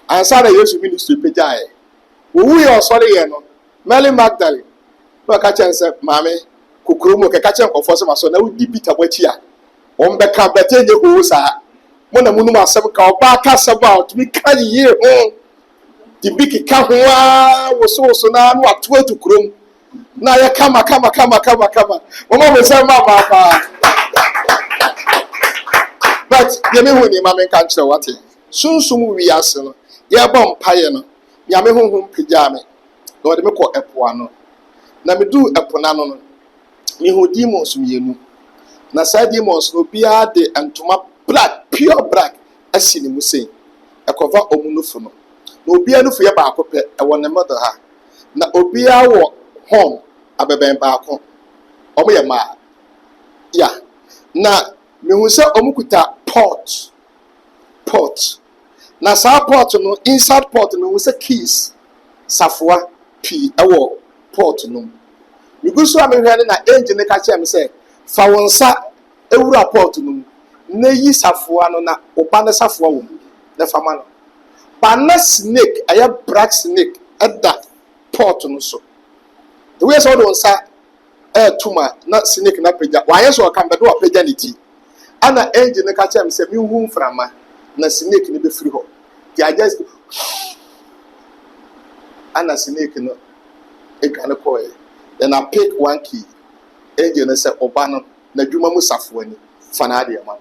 ansa na Yesu ministry pejae Owu ye osori ye no. Mary Magdalene. No ka chen say mame kokoro mu ke ka chen kofo se maso na wudi Peter bwachi a. On be ka bete nye ho sa. Mo na munum asem ka oba ka about mi ka ye ho. Di biki ka ho a wo so na no ato atu krom. Na ye kama. Mama me say mama pa. But ye me hu ni mama kan kire wate. Sunsum wi ase no. Ye bom paye no. Ya me hu pija me. Na ode me kɔ epo ano. Na me du epo na no. Me hu demons mienu. Na sa demons no bia de antoma black, pure black asi ni mu sei. Ekova omunufo no. Na obia no fu ye ba akopɛ ɛwɔ ne mother ha. Na obia wɔ home abɛbɛn baako. Omo ye ma. Ya. Na me hu sɛ omukuta pot. Na sa pot no inside pot no hu sɛ keys. Safoa pi ɛwɔ pot no. Me gu so amehwɛ na engine ka kyerɛ me sɛ fa wo nsa ewura pot no. Na yi safoa no na oba ne safoa wo. Na fa ma no. Ba na snake, aya black snake ɛda pot no so. The way so do nsa tuma na snake na pagya. Wa yɛ so ka mbedo wa pagya ne ti. Ana engine ka kyerɛ me sɛ me hu mframa na snake ne be free hɔ. They just ana snake no ekane koye. Then I pick one key. Engine say oba no na dwuma mu safo ani fa na ade ma.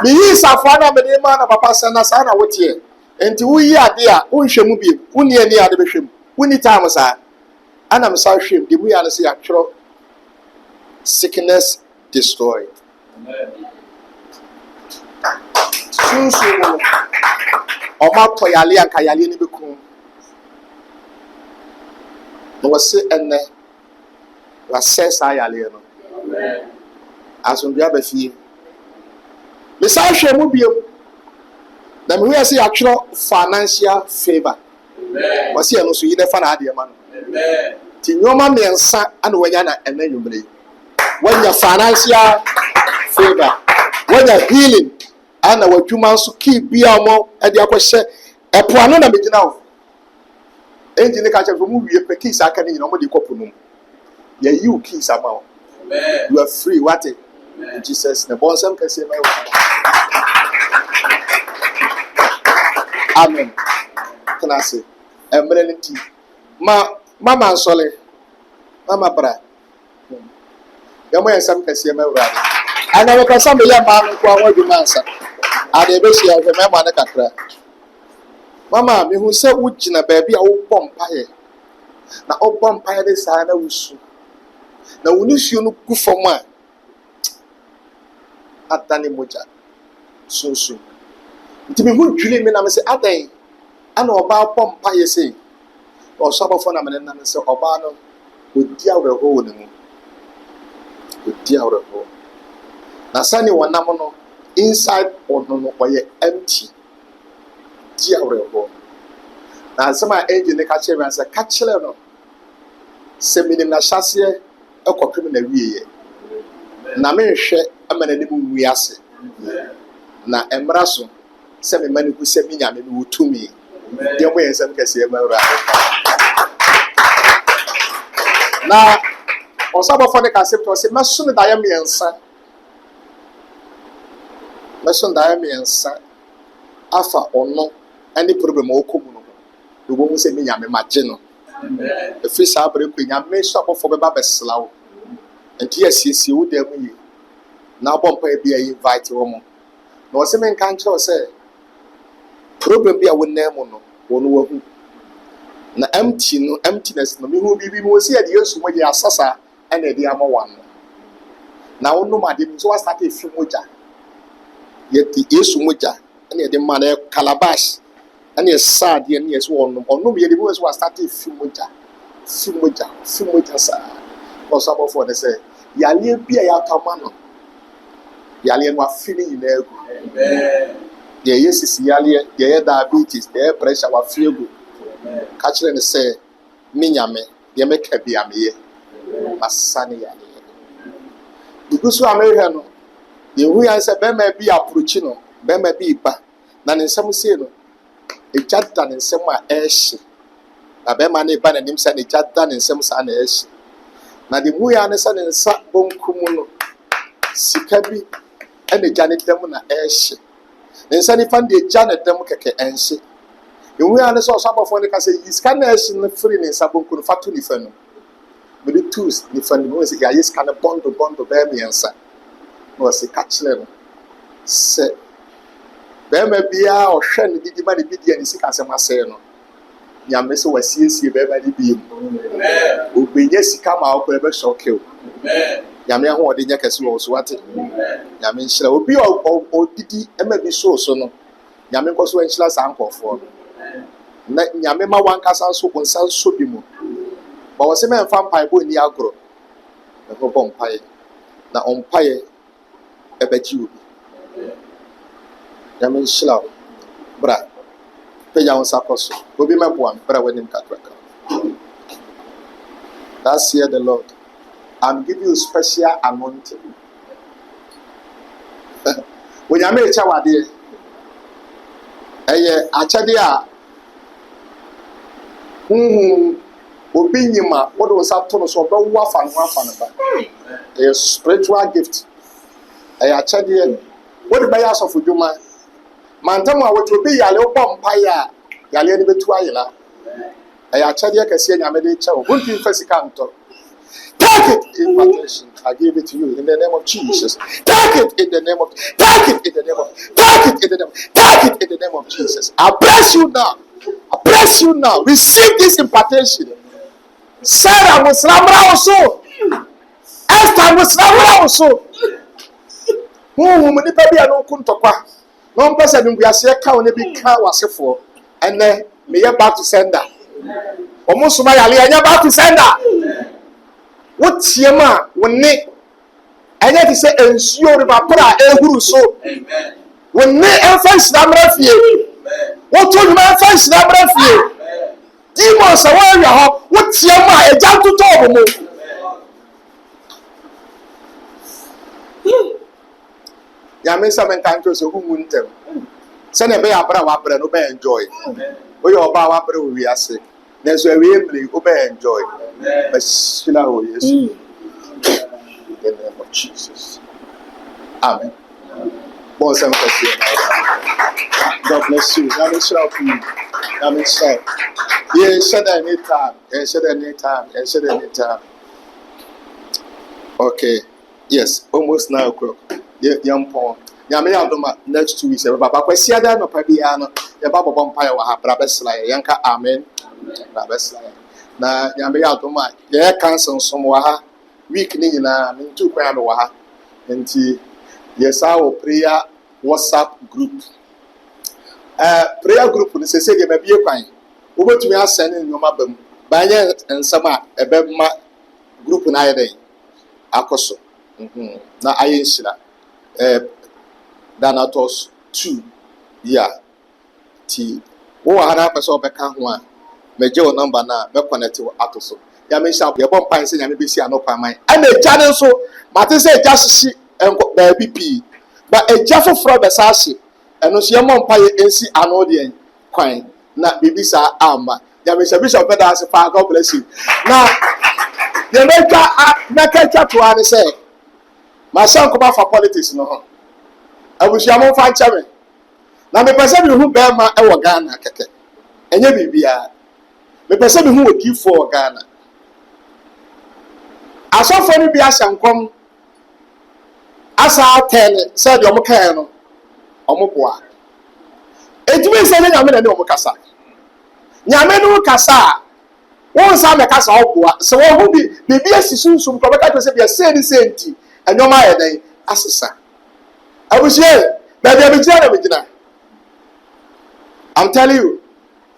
Me yi safo na me de ma na papa say na sa na wotie. Enti wo yi ade a wo nhwɛ mu bi. Wo ni ani ade be hwɛ mu. Wo ni time sa. Ana me sa hwɛ mu. De mu ya no say atworo sickness destroyed. Amen. Sunsu no. Oma to yale anka yale ni beku. No wase enne wa sesa yale no. Amen. Asundua ba fie. Me sa hwe mu biem. Na me hu ase atworo financial favor. Amen. Wase eno so yi ne fa na ade ma no. Amen. Ti nyoma mensa ana wanya na enne nwumre. Wanya financial favor. Wanya healing. Ana wadwuma so ki bia mo ade akohye epo ano na megina ho engine ka che mu wie pe keys aka ni no mo de kopo no ya you keys ama. Amen. You are free what in Jesus name. Bonsam ka say my amen. Can I say emrenity mama nsole mama bra ya mo yensam ka say my wura ana we ka sam ya ma no ko awon dwuma ansa ade be shia hwe mema ne kakra mama me hu se wo gina baabi a wo bompaye na o bompaye de sa na wusu na woni suo no ku fom a atane moja sunsun nti me hu dwile me na me se adan ana oba bompaye se o so abofo na me na me se oba no odi awreho wo ne mu odi awreho na sani wanam no inside ono no oye empty di awreho na asema engine ka chere ansa ka chere no se minim na hyase ekopem na wieye na me hwɛ amana ne mu wiase na emra so se me mani ku se mi nyame me wotumi de mo yensam kase e mawra na osabofo ne ka septo se maso ne daya miensa afa ono any problem o komu no do bo se me nyame magye no amen e fi sa abre ko nyame so abofo be ba beslawo enti asiesie wo da mu yi na abompa e bia invite wo mo na o se me nka nkyerɛ se problem bia wo na mu no wo no wahu na emptiness no me hu bibi mo se ade yesu mo ye asasa ana ade amawan no na wo no made so wa start e fi moja yeti yesu moja ana ade ma na calabash ana sad ye na yesu onum ye de bo so wa start e fi moja sa o so abofo de say yale bia ya kama no yale no afini ina egu amen ye yesis yale ye diabetes ye pressure wa fi egu amen ka kire ne say me nyame ye meka bia me ye masane yale because so amehwe no ye hu yan say be ma bi approach no be ma bi ba na ne nsɛm sie no egya da ne nsɛm a ɛhye na bɛrima ne ba n'anim sɛ ne egya da ne nsɛm saa na ɛhye na de mu ya ne sɛ ne nsa bonkum no sika bi ɛna egya ne dɛm na ɛhye ne nsa nifa de egya ne dɛm kɛkɛ ɛnhye ehu ya ne sɛ ɔsɔ abɔfoɔ ne ka sɛ yi sika na ɛhye no firi ne nsa bonkum no fa to nifa no mede tools nifa no mu sɛ yɛayɛ sika no bɔndo bɛyɛ mmiɛnsa na ɔsi ka kyerɛ no sɛ bɛrima biara ɔhwɛ no didi ma ne bi di a ne sika asɛm asɛe no nyame sɛ wasiesie bɛrima no bi mu obɛnya sika ma ɔkɔrɔ bɛhyɛ ɔkɛw nyame ahoɔden nyɛ kɛse wɔ wo so wate nyame nhyira obi a ɔdidi ma bi so no nyame nkɔ so nhyira saa nkɔfoɔ no na nyame ma wankasa nso wo nsa nso bi mu ba wɔ sɛ mɛmfa mpaebɔ ni agorɔ mɛbɔ mpaeɛ na ɔmpaeɛ ɛbɛgye obi nyame nhyira wo bra pɛgya wo nsa kɔ so obi mɛboa me bra w'anim kakraka. Thus saith the Lord, I'm giving you special anointing. When you make a wade ɛyɛ akyɛde a obi nyima wode wo nsa to no so ɔbɛwo afa no ho afa no ba ɛyɛ spiritual gift ɛyɛ akyɛdeɛ wode bɛyɛ asɔfo dwuma mantam a wɔte obi yale wobɔ mpaeɛ a yaleɛ no bɛtu ayela ɛyɛ akyɛdeɛ kɛseɛ nyame de kyɛ wo wontim fa sika ntɔ. Take it in partition. I give it to you in the name of Jesus. Take it in the name of take it in the name of take it in the name take it in the name of Jesus. I bless you now. I bless you now. Receive this impartation. Sarah was Ramra also. Esther was Ramra also. Who many baby are no kuntokwa. No person we are saying can be car was for and then me back to sender. Almost my ali back to sender. What Tiama when ne and yet he said ensure vapora ehuru so when ne enfants namra fie what told you enfants namra fie demons aware ya ho what Tiama e jam to talk mo ya me some kan to so hu muntem se na be abra wa abra no be enjoy we your ba wa abra we ase na so we emre o be enjoy. Yes. In the name of Jesus. Amen. God bless you. That is help you. That is help. Yeah, said anytime. Said anytime. Said anytime. Okay. Yes, almost 9 o'clock. Young Paul. Yame adoma next 2 weeks. Baba kwesi ada no pa bia no. Ya baba bompae wa ha brabesla yanka amen. Brabesla. Na nyame ya adoma ye cancel nsom wa ha week ni nyina me ntu kwan no wa ha nti yes our prayer WhatsApp group prayer group ni se de mabie kwan wo betumi asene nyoma bam ba nye nsam a ebema group na ayede akoso na ayenhyira danatos 2 ya ti wo ha na pese obeka ho a meje o number na me connect wo atoso ya me sha ye bom pan se nya me besi anopa man ana eja ne so mate se eja hyehi enko ba bi pi ba eja foforo be sa hye eno so ye mom pa ye ensi ano de kwan na bibi sa amba ya me sha bishop da se fa God bless you na ye meka na catch to an say ma sha nko ba for politics no ho abusia mo fa ncha me na me pese bi hu be ma e wo Ghana keke enye bibia me pese bi hu odi for Ghana asofo ni bi asankom asa tele se de omukan no omuboa ejimi se nyame na ne omukasa nyame no kasa won sa me kasa oboa se wo hu bi asisunsun ko beka to se bi se ni senti anyoma ye den asesa abusie na de bi gina I'm telling you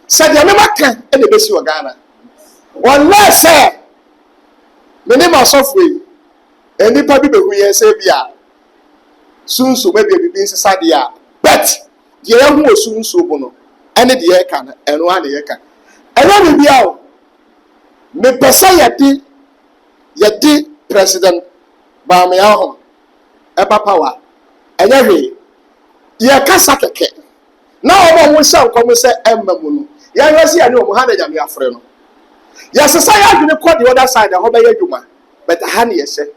said the mema kan e de besi wo Ghana wallahi say me ne ma sofwe enipa bi behu ye se bia sunsu me bi nsesa de a but de ye hu osunsu bu no ene de ye kan eno ane ye kan eno bi bia o me pesa yedi president ba me aho e papa wa enye hwe ye kasa keke Now, almost some come say, Emmamu. Yasi and no Hana Yamiafreno. Yes, I have been caught the other side, the Hobay Yuma. But Honey, said,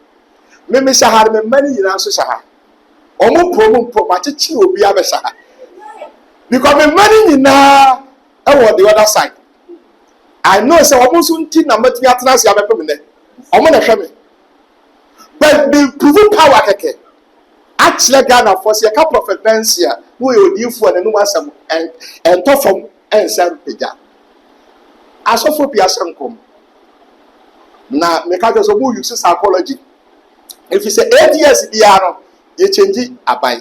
Mimi Sahar, many in answer Sahar. Omo promo promachi will be a Saha. Because my money in the other side. I know it's almost until number 3 atlas you have a permanent. I'm going to show me. But the proven power, actually, Ghana for a couple of events here who will deal for the new one and top from and sell Pija. As of for Piasan come. Now, because of who uses psychology. If you say 8 years, you change it, I buy.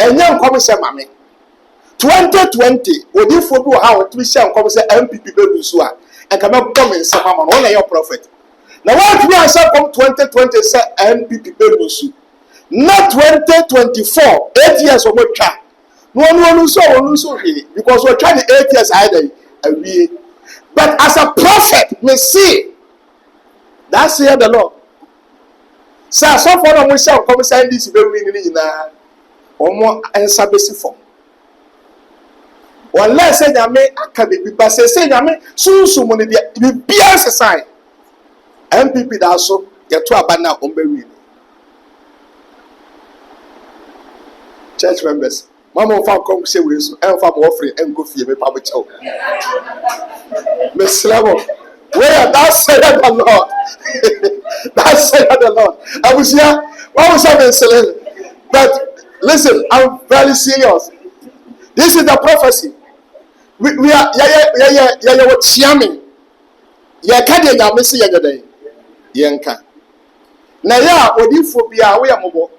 And young commissioner, mammy. 2020, would you for how to share commissioner MPP Owusu and come up come in some on only your prophet. Now, what we are saying from 2020 say MPP Owusu. Not 2024, 8 years or more. No, so because we're trying 8 years either. But as a prophet, we see that's here the Lord. So, so far, we shall come say this very winning or more and sabbath form. Or less say that may academy, but say that may soon money be as a sign. MPP also get to abandon on very church members. Mama found come say we so and from offering and go fear me public chow. Miss Level. Where that said the Lord. That said the Lord. I was here. What was I saying? But listen, I'm very serious. This is the prophecy. We are what chiaming. Ya kade ya mesi ya gade. Yenka. Na ya odifo bia we amobo.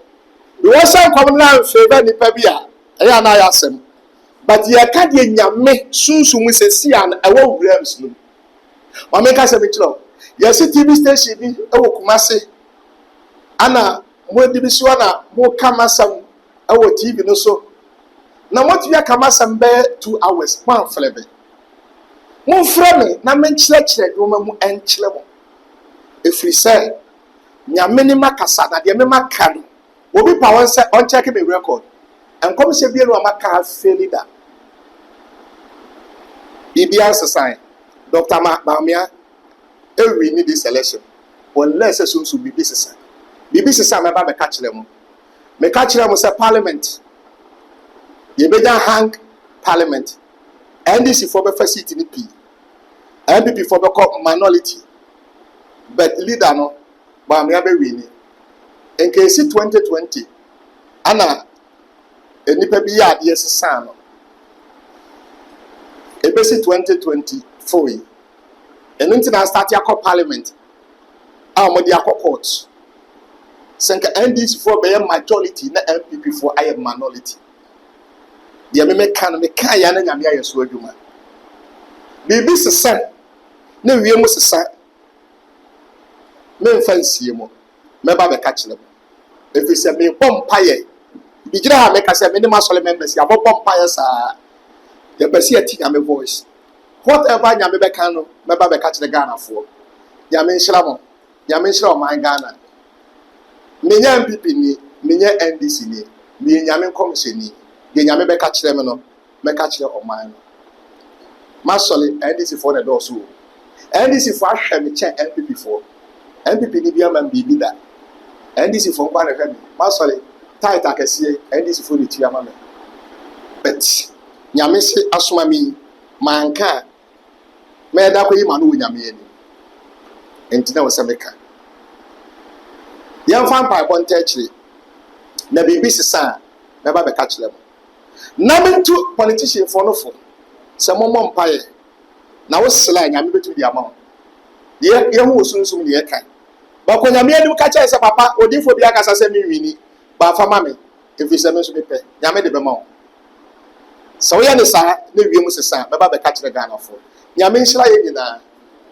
We want some come now favor ni pebia. Eya na ya sem. But ya kade nyame sunsun we sesi an ewo wurams no. Ma make us a bit long. Yes, TV station bi ewo Kumase. Ana mo di bi so na mo kamasam ewo TV no so. Na what you kamasam be 2 hours. One flebe. Mo frame na men chire do ma mu enchile mo. Efri say nyame ni makasa na de me maka no. Obi pa won say on check me record. And come say bi no amaka fail that. Bibia sign. Dr. Bamia, we need this election. Unless as soon as be business. Be business, I'm about to catch them. Me catch them as a parliament. You better hang parliament. NDC for the first seat in the P. MPP for the minority. But leader no, Bamia be winning. In case 2020, Anna, a nipa be yard yes, son. A basic 2020. And until I start your parliament, I'm on the courts. Send NDC for be majority, not MPP for I am minority. The American Mekaya and Yamia Sweduma. Baby, son, no, we must say, men fancy you, maybe catch them. If it's a me Bempah, Bijra make us a minimal members, your Bempah, the Bessia a voice. Whatever Yami Becano, maybe catch the Ghana for. Yamin Shlamo, Yamin Shlam, my Ghana. Minya MPP, Minya NDC, me Yamin Commission, the Yami catch them, no, may catch them on mine. Masoli, NDC for the door, so NDC for Hemi Chen MPP for MPP Nibiam and be leader. NDC for one of them, Masoli, tight I can see NDC for the Tiamame. But Yamisi Asumami, manka. Me da ko yi manu nyame ani entina wo semeka yan fan pa bon techri na bibi sisa na ba be ka kire mo na mentu politician for no for se mommo mpaye na wo sela nyame betu di ama ye hu osunsum ne ye kan ba ko nyame ani ka kire se papa odifo bi aka sase mi wini ba fa ma me efi se me so be pe nyame de be ma wo so ye ne sa na wiem sisa ba be ka kire Ghana for nyame nhyira ye nyina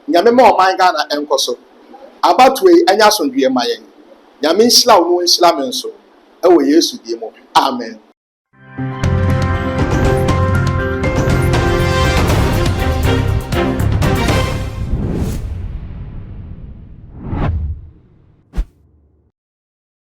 nyame ma o man Ghana enkoso abatwe anya sondwe ma ye nyame nhyira wo no nhyira me nso e wo Yesu die mo amen.